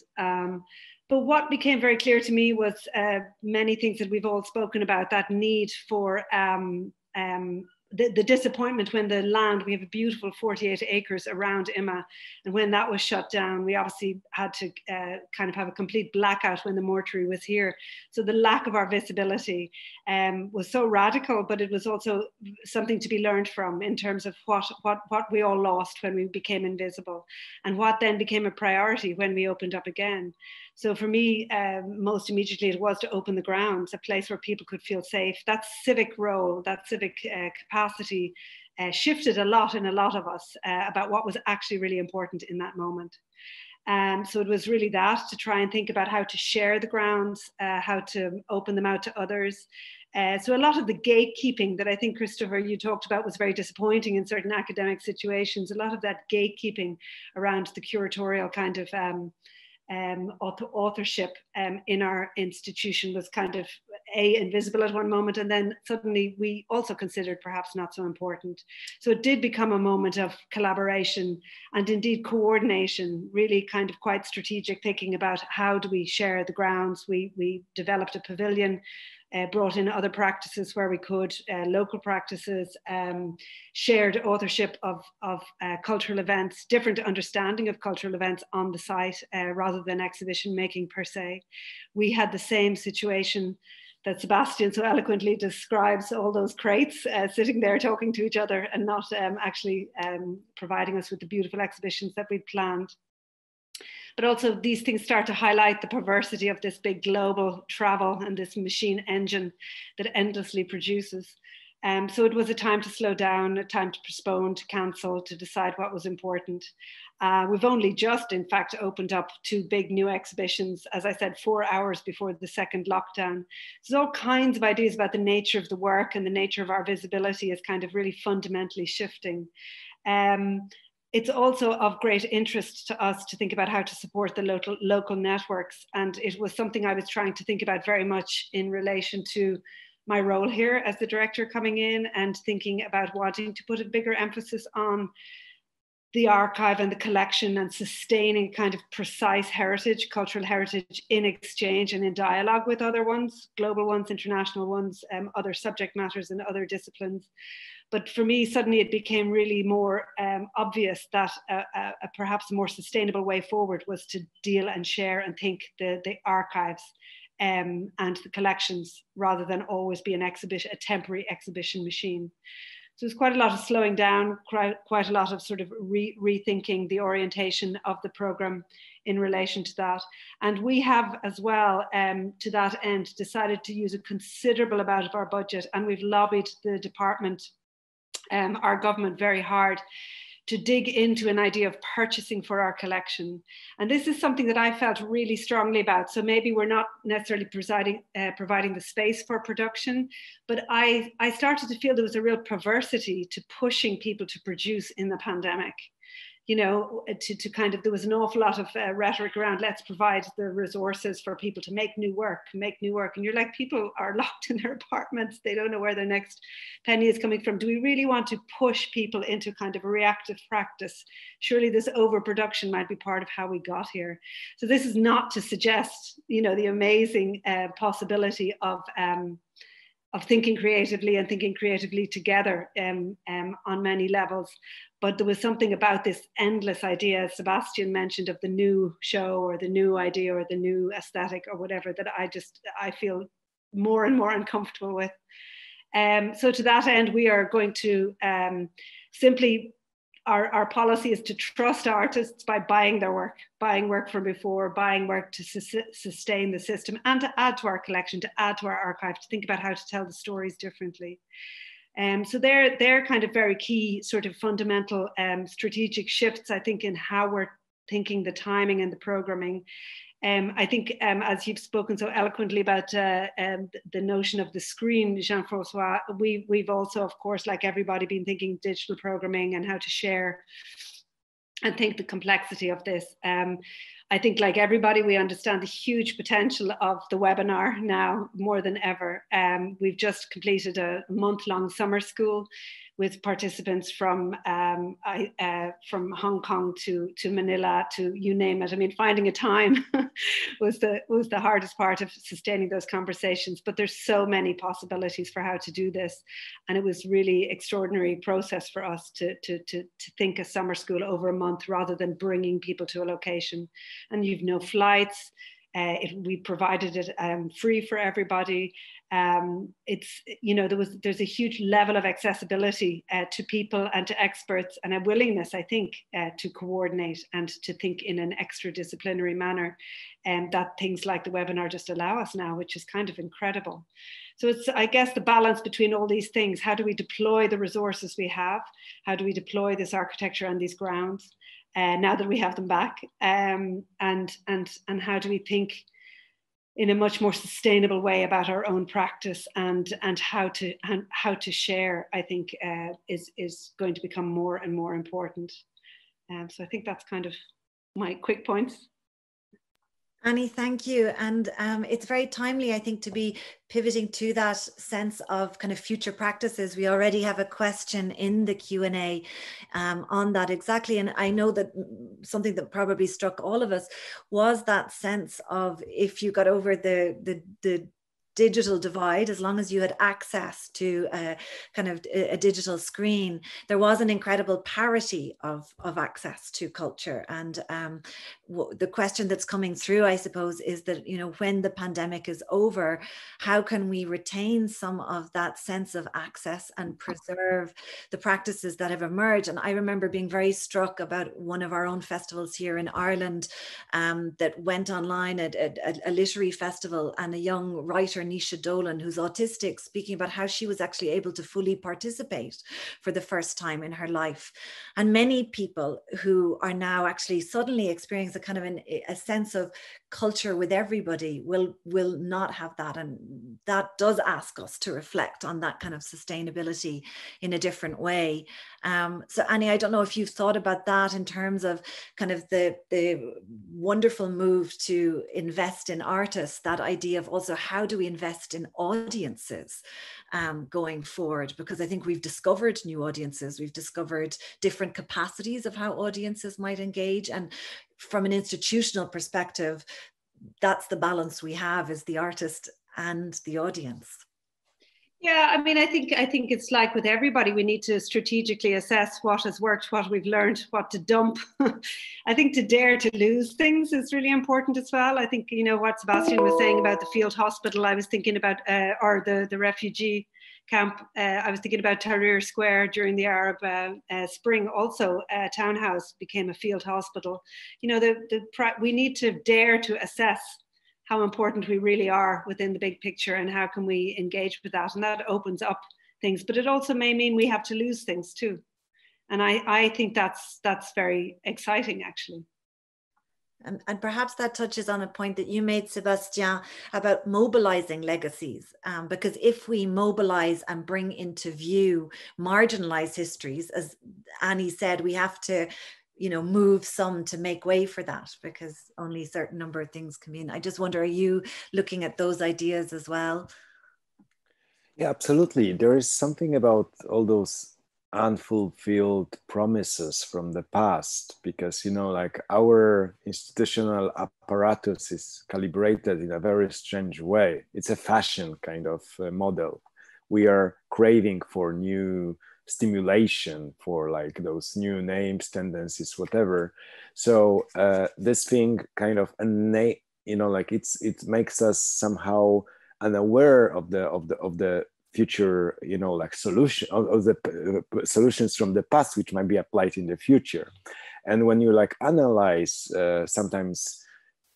Speaker 6: But what became very clear to me was many things that we've all spoken about, that need for the disappointment when the land, we have a beautiful 48 acres around Imma, and when that was shut down, we obviously had to kind of have a complete blackout when the mortuary was here. So the lack of our visibility was so radical, but it was also something to be learned from in terms of what we all lost when we became invisible, and what then became a priority when we opened up again. So for me, most immediately, it was to open the grounds, a place where people could feel safe. That civic role, that civic capacity shifted a lot in a lot of us about what was actually really important in that moment. So it was really that, to try and think about how to share the grounds, how to open them out to others. So a lot of the gatekeeping that I think, Kristoffer, you talked about was very disappointing in certain academic situations. A lot of that gatekeeping around the curatorial kind of authorship in our institution was kind of invisible at one moment, and then suddenly we also considered perhaps not so important. So it did become a moment of collaboration and indeed coordination, really kind of quite strategic thinking about how do we share the grounds. We developed a pavilion, brought in other practices where we could, local practices, shared authorship of cultural events, different understanding of cultural events on the site rather than exhibition making per se. We had the same situation that Sebastian so eloquently describes, all those crates sitting there talking to each other and not actually providing us with the beautiful exhibitions that we'd planned. But also these things start to highlight the perversity of this big global travel and this machine engine that endlessly produces. So it was a time to slow down, a time to postpone, to cancel, to decide what was important. We've only just, in fact, opened up 2 big new exhibitions, as I said, 4 hours before the second lockdown. So all kinds of ideas about the nature of the work and the nature of our visibility is kind of really fundamentally shifting. It's also of great interest to us to think about how to support the local networks. And it was something I was trying to think about very much in relation to my role here as the director coming in, and thinking about wanting to put a bigger emphasis on the archive and the collection and sustaining kind of precise heritage, cultural heritage, in exchange and in dialogue with other ones, global ones, international ones, other subject matters and other disciplines. But for me, suddenly it became really more obvious that perhaps a more sustainable way forward was to deal and share and think the archives and the collections, rather than always be an exhibition, a temporary exhibition machine. So there's quite a lot of slowing down, quite a lot of sort of rethinking the orientation of the programme in relation to that. And we have as well, to that end, decided to use a considerable amount of our budget, and we've lobbied the department, our government, very hard to dig into an idea of purchasing for our collection. And this is something that I felt really strongly about. So maybe we're not necessarily providing the space for production, but I started to feel there was a real perversity to pushing people to produce in the pandemic. You know, to kind of, there was an awful lot of rhetoric around, let's provide the resources for people to make new work. And you're like, people are locked in their apartments. They don't know where their next penny is coming from. Do we really want to push people into kind of a reactive practice? Surely this overproduction might be part of how we got here. So this is not to suggest, you know, the amazing possibility of thinking creatively and thinking creatively together on many levels. But there was something about this endless idea, as Sebastian mentioned, of the new show or the new idea or the new aesthetic or whatever, that I feel more and more uncomfortable with. So to that end, we are going to simply, our policy is to trust artists by buying their work, buying work from before, buying work to sustain the system and to add to our collection, to add to our archive, to think about how to tell the stories differently. So they're kind of very key sort of fundamental strategic shifts, I think, in how we're thinking the timing and the programming. I think as you've spoken so eloquently about the notion of the screen, Jean-François, we've also, of course, like everybody, been thinking digital programming and how to share and think the complexity of this. I think, like everybody, we understand the huge potential of the webinar now more than ever. We've just completed a month-long summer school with participants from Hong Kong to Manila, to you name it. I mean, finding a time was the hardest part of sustaining those conversations, but there's so many possibilities for how to do this. And it was really extraordinary process for us to think a summer school over a month rather than bringing people to a location. And you've no flights. We provided it free for everybody. It's, you know, there's a huge level of accessibility to people and to experts, and a willingness, I think, to coordinate and to think in an extra disciplinary manner, and that things like the webinar just allow us now, which is kind of incredible. So it's, I guess, the balance between all these things. How do we deploy the resources we have? How do we deploy this architecture and these grounds now that we have them back? And how do we think in a much more sustainable way about our own practice, and how to share, I think, is going to become more and more important. So I think that's kind of my quick points.
Speaker 2: Annie, thank you. And it's very timely, I think, to be pivoting to that sense of kind of future practices. We already have a question in the Q&A on that exactly. And I know that something that probably struck all of us was that sense of, if you got over the digital divide, as long as you had access to kind of a digital screen, there was an incredible parity of access to culture. And the question that's coming through, I suppose, is that, you know, when the pandemic is over, how can we retain some of that sense of access and preserve the practices that have emerged? And I remember being very struck about one of our own festivals here in Ireland that went online at a literary festival, and a young writer, Nisha Dolan, who's autistic, speaking about how she was actually able to fully participate for the first time in her life. And many people who are now actually suddenly experiencing a kind of a sense of culture with everybody will not have that. And that does ask us to reflect on that kind of sustainability in a different way. So Annie, I don't know if you've thought about that in terms of kind of the wonderful move to invest in artists, that idea of also how do we invest in audiences going forward? Because I think we've discovered new audiences, we've discovered different capacities of how audiences might engage. And from an institutional perspective, that's the balance we have, is the artist and the audience.
Speaker 6: Yeah, I mean, I think it's like with everybody, we need to strategically assess what has worked, what we've learned, what to dump. I think to dare to lose things is really important as well. I think, you know, what Sebastian was saying about the field hospital, I was thinking about, or the refugee camp, I was thinking about Tahrir Square during the Arab Spring. Also, Townhouse became a field hospital. You know, we need to dare to assess how important we really are within the big picture, and how can we engage with that. And that opens up things, but it also may mean we have to lose things too. And I think that's very exciting, actually.
Speaker 2: And perhaps that touches on a point that you made, Sebastian, about mobilizing legacies. Because if we mobilize and bring into view marginalized histories, as Annie said, we have to, you know, move some to make way for that, because only a certain number of things come in. I just wonder, are you looking at those ideas as well?
Speaker 3: Yeah, absolutely. There is something about all those unfulfilled promises from the past, because, you know, like our institutional apparatus is calibrated in a very strange way. It's a fashion kind of model. We are craving for new stimulation, for like those new names, tendencies, whatever. So this thing kind of, you know, like it makes us somehow unaware of the future, you know, like solution of the solutions from the past, which might be applied in the future. And when you like analyze sometimes,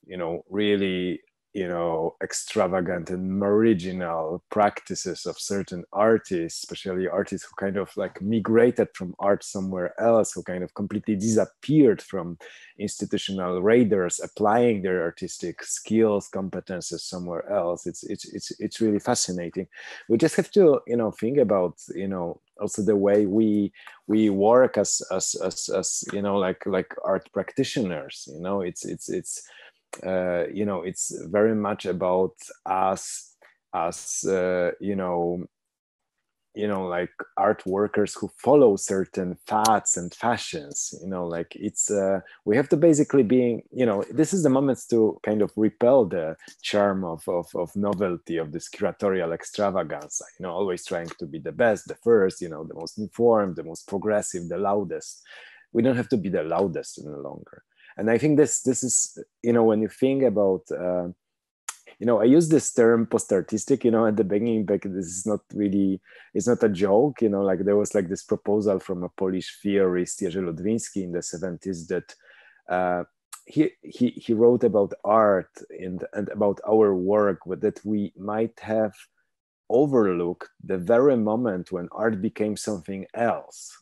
Speaker 3: you know, really, you know, extravagant and original practices of certain artists, especially artists who kind of like migrated from art somewhere else, who kind of completely disappeared from institutional radars, applying their artistic skills, competences somewhere else. It's really fascinating. We just have to, you know, think about, you know, also the way we work as you know, like art practitioners. You know, it's you know, it's very much about us as you know, like art workers who follow certain fads and fashions. You know, like it's we have to basically be, you know, this is the moment to kind of repel the charm of novelty, of this curatorial extravaganza. You know, always trying to be the best, the first, you know, the most informed, the most progressive, the loudest. We don't have to be the loudest any longer. And I think this is, you know, when you think about you know, I use this term post-artistic, you know, at the beginning, but this is not really, it's not a joke, you know, like there was like this proposal from a Polish theorist, Jerzy Ludwiński, in the 70s that he wrote about art and about our work, but that we might have overlooked the very moment when art became something else.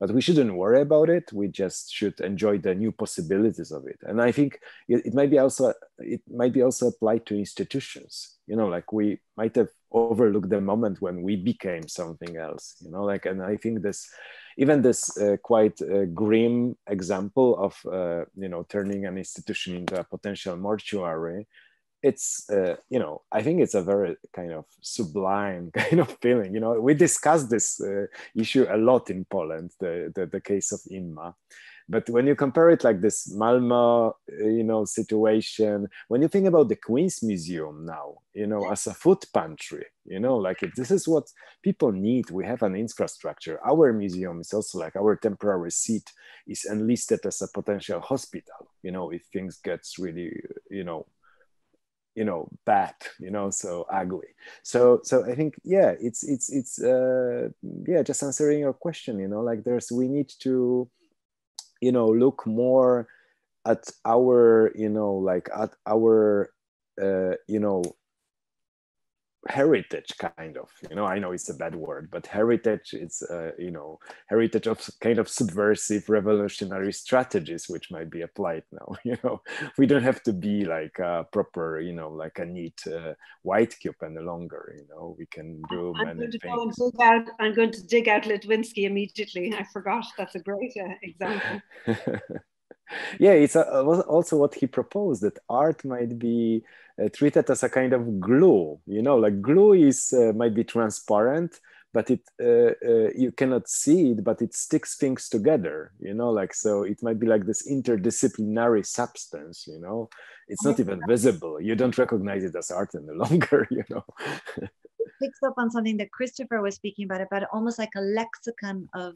Speaker 3: But we shouldn't worry about it. We just should enjoy the new possibilities of it. And I think it might be also applied to institutions. You know, like we might have overlooked the moment when we became something else. You know, like, and I think this, even this quite grim example of you know, turning an institution into a potential mortuary. It's, you know, I think it's a very kind of sublime kind of feeling. You know, we discussed this issue a lot in Poland, the case of Inma. But when you compare it like this Malmö, you know, situation, when you think about the Queen's Museum now, you know, as a food pantry, you know, like if this is what people need, we have an infrastructure. Our museum is also like our temporary seat is enlisted as a potential hospital, you know, if things gets really, you know, bad, you know, so ugly. So I think, yeah, it's yeah, just answering your question, you know, like we need to, you know, look more at our, you know, like at our, you know, heritage kind of, you know, I know it's a bad word, but heritage, it's you know, heritage of kind of subversive revolutionary strategies which might be applied now. You know, we don't have to be like a proper, you know, like a neat white cube any longer. You know, we can do many things.
Speaker 6: I'm going to dig out Litwinsky immediately. I forgot. That's a great example.
Speaker 3: Yeah, it's also what he proposed, that art might be treated as a kind of glue. You know, like glue is might be transparent, but it you cannot see it, but it sticks things together. You know, like, so it might be like this interdisciplinary substance. You know, it's not even visible. You don't recognize it as art any longer. You know.
Speaker 2: Picks up on something that Kristoffer was speaking about almost like a lexicon of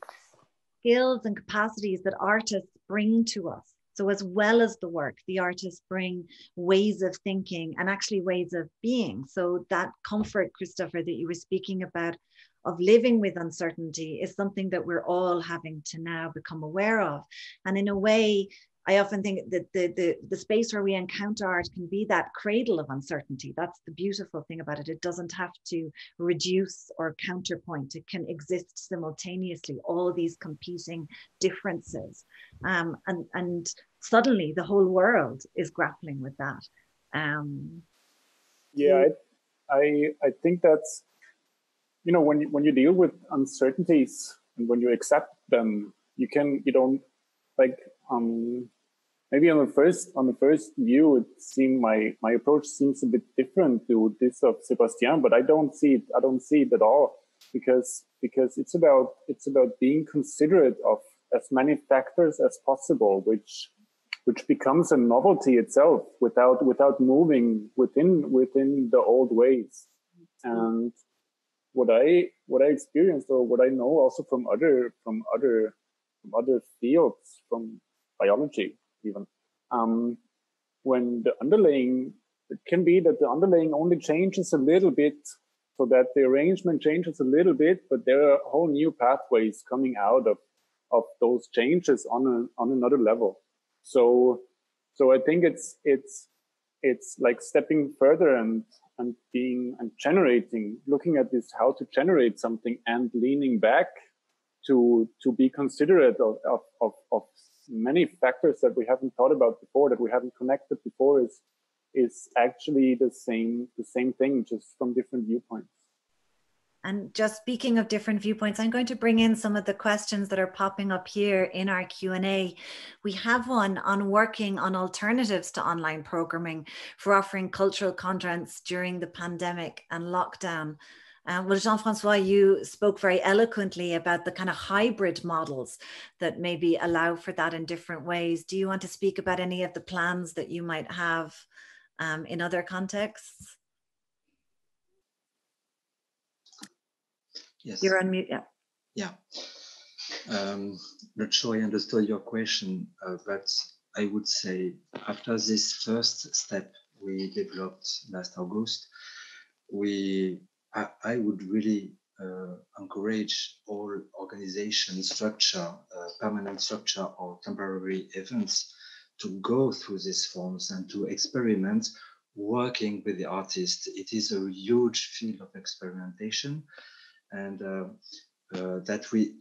Speaker 2: skills and capacities that artists bring to us. So as well as the work, the artists bring ways of thinking and actually ways of being. So that comfort, Kristoffer, that you were speaking about, of living with uncertainty, is something that we're all having to now become aware of. And in a way, I often think that the space where we encounter art can be that cradle of uncertainty. That's the beautiful thing about it. It doesn't have to reduce or counterpoint. It can exist simultaneously, all these competing differences. And suddenly the whole world is grappling with that.
Speaker 4: Yeah, I think that's, you know, when you deal with uncertainties and when you accept them, you don't like, maybe on the first view, it seemed my approach seems a bit different to this of Sebastian, but I don't see it at all, because it's about being considerate of as many factors as possible, which becomes a novelty itself without moving within the old ways. And what I experienced, or what I know also from other fields, from biology even, when the underlaying, it can be that the underlaying only changes a little bit, so that the arrangement changes a little bit, but there are whole new pathways coming out of those changes on another level. So I think it's like stepping further and generating, looking at this, how to generate something, and leaning back to be considerate of many factors that we haven't thought about before, that we haven't connected before, is actually the same thing, just from different viewpoints.
Speaker 2: And just speaking of different viewpoints, I'm going to bring in some of the questions that are popping up here in our Q&A. We have one on working on alternatives to online programming for offering cultural contents during the pandemic and lockdown. Well, Jean-François, you spoke very eloquently about the kind of hybrid models that maybe allow for that in different ways. Do you want to speak about any of the plans that you might have in other contexts?
Speaker 5: Yes.
Speaker 2: You're on mute, yeah.
Speaker 5: Yeah. Not sure I understood your question, but I would say after this first step we developed last August, I would really encourage all organization structure, permanent structure or temporary events to go through these forms and to experiment working with the artist. It is a huge field of experimentation, and that we,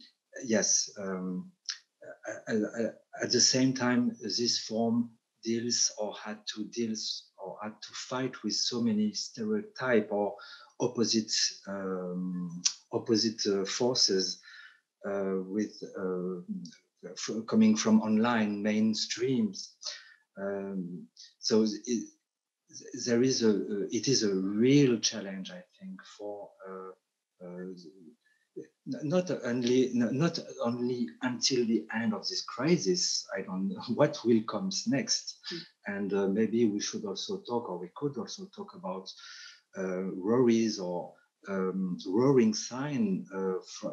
Speaker 5: yes, at the same time, this form deals or had to fight with so many stereotype or opposite forces with coming from online mainstreams. So it is a real challenge, I think, for not only until the end of this crisis. I don't know what will come next, and maybe we should also talk, or we could also talk about worries or roaring sign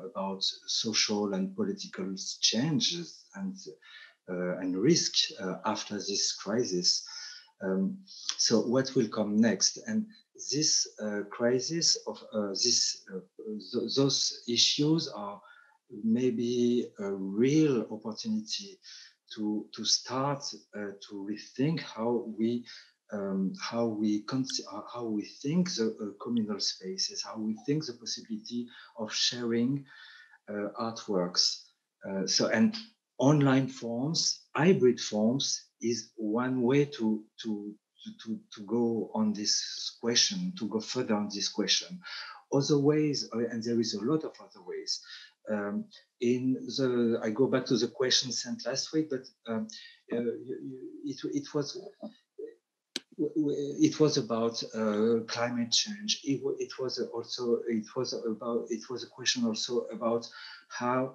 Speaker 5: about social and political changes and risk after this crisis. So what will come next? And this crisis of those issues are maybe a real opportunity to start to rethink how we think the communal spaces, how we think the possibility of sharing artworks. And online forms, hybrid forms, is one way to go on this question, to go further on this question. Other ways, and there is a lot of other ways. I go back to the question sent last week, but it was about climate change. It was a question also about how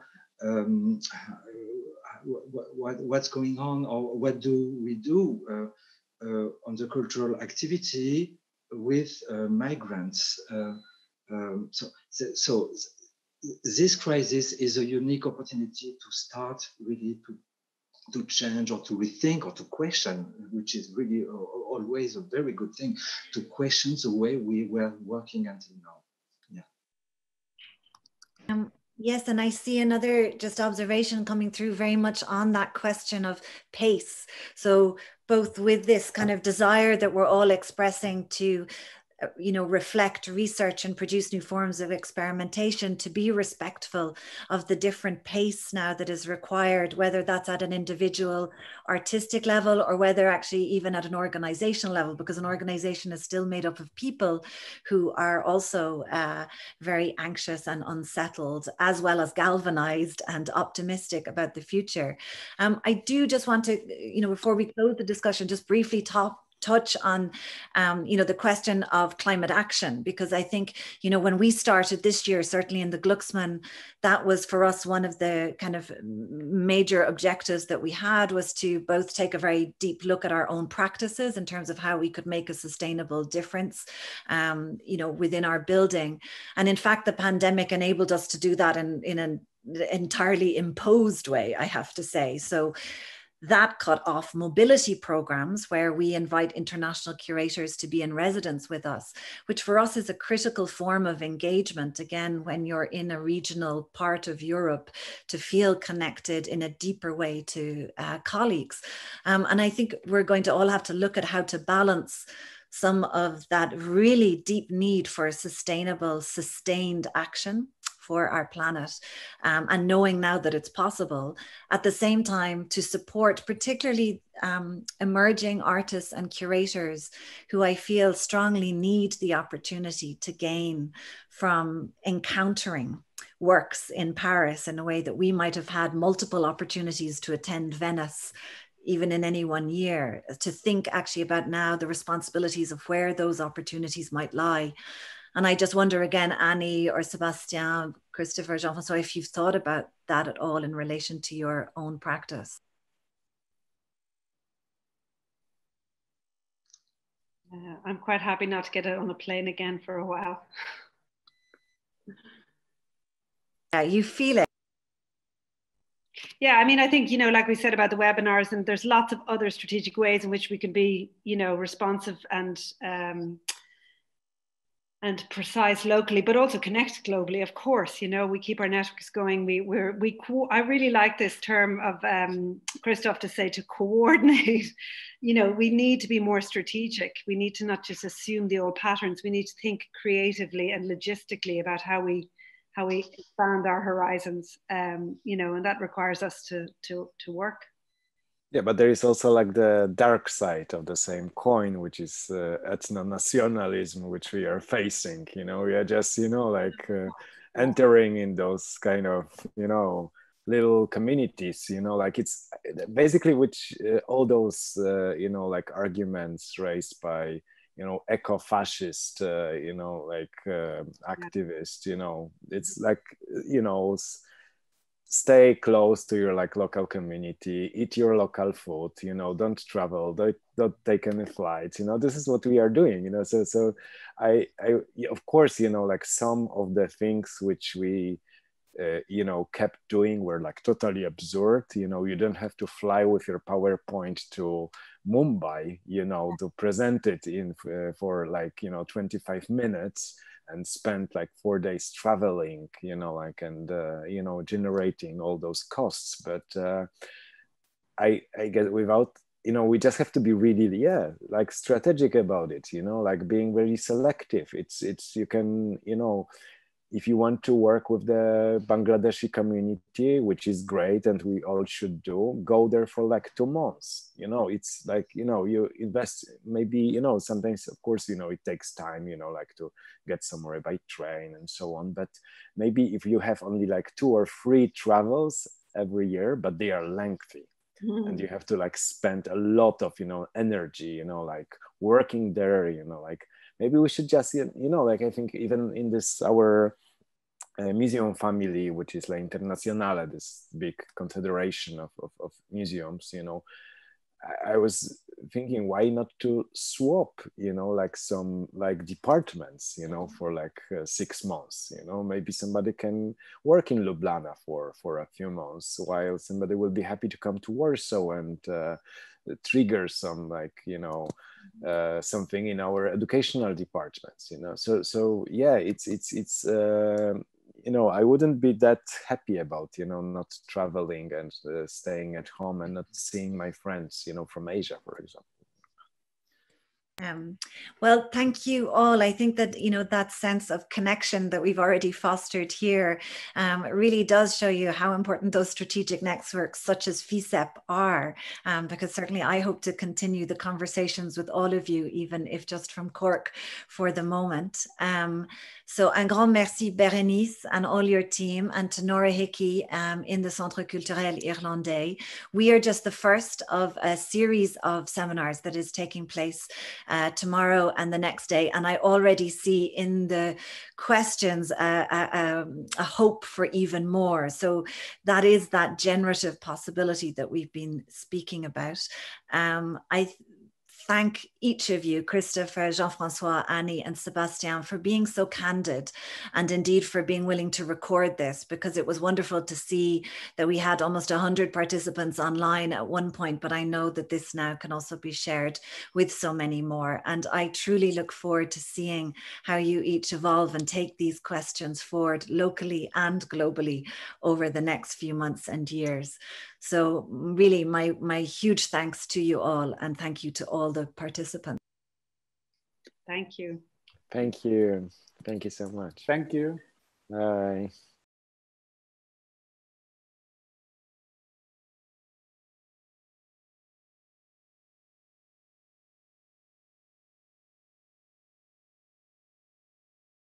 Speaker 5: what's going on, or what do we do on the cultural activity with migrants. So this crisis is a unique opportunity to start really to change or to rethink or to question, which is really always a very good thing, to question the way we were working until now. Yeah.
Speaker 2: Yes, and I see another just observation coming through very much on that question of pace. So both with this kind of desire that we're all expressing to reflect, research, and produce new forms of experimentation, to be respectful of the different pace now that is required, whether that's at an individual artistic level or whether actually even at an organizational level, because an organization is still made up of people who are also very anxious and unsettled, as well as galvanized and optimistic about the future. I do just want to, before we close the discussion, just briefly touch on, the question of climate action, because I think, when we started this year, certainly in the Glucksman, that was for us one of the kind of major objectives that we had, was to both take a very deep look at our own practices in terms of how we could make a sustainable difference, within our building. And in fact, the pandemic enabled us to do that in an entirely imposed way, I have to say. So that cut off mobility programs where we invite international curators to be in residence with us, which for us is a critical form of engagement. Again, when you're in a regional part of Europe, to feel connected in a deeper way to colleagues. And I think we're going to all have to look at how to balance some of that really deep need for sustainable, sustained action for our planet, and knowing now that it's possible, at the same time to support particularly emerging artists and curators who I feel strongly need the opportunity to gain from encountering works in Paris in a way that we might have had multiple opportunities to attend Venice even in any one year, to think actually about now the responsibilities of where those opportunities might lie. And I just wonder again, Annie or Sebastian, Kristoffer, Jean-François, if you've thought about that at all in relation to your own practice.
Speaker 6: I'm quite happy not to get on a plane again for a while.
Speaker 2: Yeah, you feel it.
Speaker 6: Yeah, I mean, I think, like we said about the webinars, and there's lots of other strategic ways in which we can be, responsive and precise locally, but also connect globally. Of course, we keep our networks going. I really like this term of Kristoffer to say to coordinate. We need to be more strategic. We need to not just assume the old patterns. We need to think creatively and logistically about how we expand our horizons, and that requires us to work.
Speaker 3: Yeah, but there is also like the dark side of the same coin, which is ethno-nationalism, which we are facing. We are just, entering in those kind of, little communities, it's basically which all those, arguments raised by, eco-fascist, activists, it's like, stay close to your local community, eat your local food, don't travel, don't take any flights, this is what we are doing, so I of course, some of the things which we kept doing were totally absurd. You don't have to fly with your PowerPoint to Mumbai, to present it in for 25 minutes and spend 4 days traveling, and generating all those costs. But I guess without, we just have to be really, strategic about it, being very selective. It's you can, if you want to work with the Bangladeshi community, which is great and we all should do, go there for 2 months. It's you invest maybe, sometimes, of course, it takes time, to get somewhere by train and so on. But maybe if you have only 2 or 3 travels every year, but they are lengthy. And you have to spend a lot of, energy, working there, maybe we should just, I think even in this, our museum family, which is Internationale, this big confederation of museums, I was thinking, why not to swap, some departments, for 6 months, maybe somebody can work in Ljubljana for a few months, while somebody will be happy to come to Warsaw and trigger some something in our educational departments, so yeah, it's I wouldn't be that happy about not traveling and staying at home and not seeing my friends from Asia, for example.
Speaker 2: Well, thank you all. I think that, that sense of connection that we've already fostered here really does show you how important those strategic networks such as FICEP are, because certainly I hope to continue the conversations with all of you, even if just from Cork for the moment. So un grand merci, Berenice, and all your team, and to Nora Hickey in the Centre Culturel Irlandais. We are just the first of a series of seminars that is taking place tomorrow and the next day. And I already see in the questions a hope for even more. So that is that generative possibility that we've been speaking about. I thank each of you, Kristoffer, Jean-François, Annie, and Sebastian, for being so candid and indeed for being willing to record this, because it was wonderful to see that we had almost 100 participants online at one point, but I know that this now can also be shared with so many more. And I truly look forward to seeing how you each evolve and take these questions forward locally and globally over the next few months and years. So really my huge thanks to you all, and thank you to all the participants.
Speaker 6: Thank you.
Speaker 3: Thank you. Thank you so much.
Speaker 4: Thank you.
Speaker 3: Bye.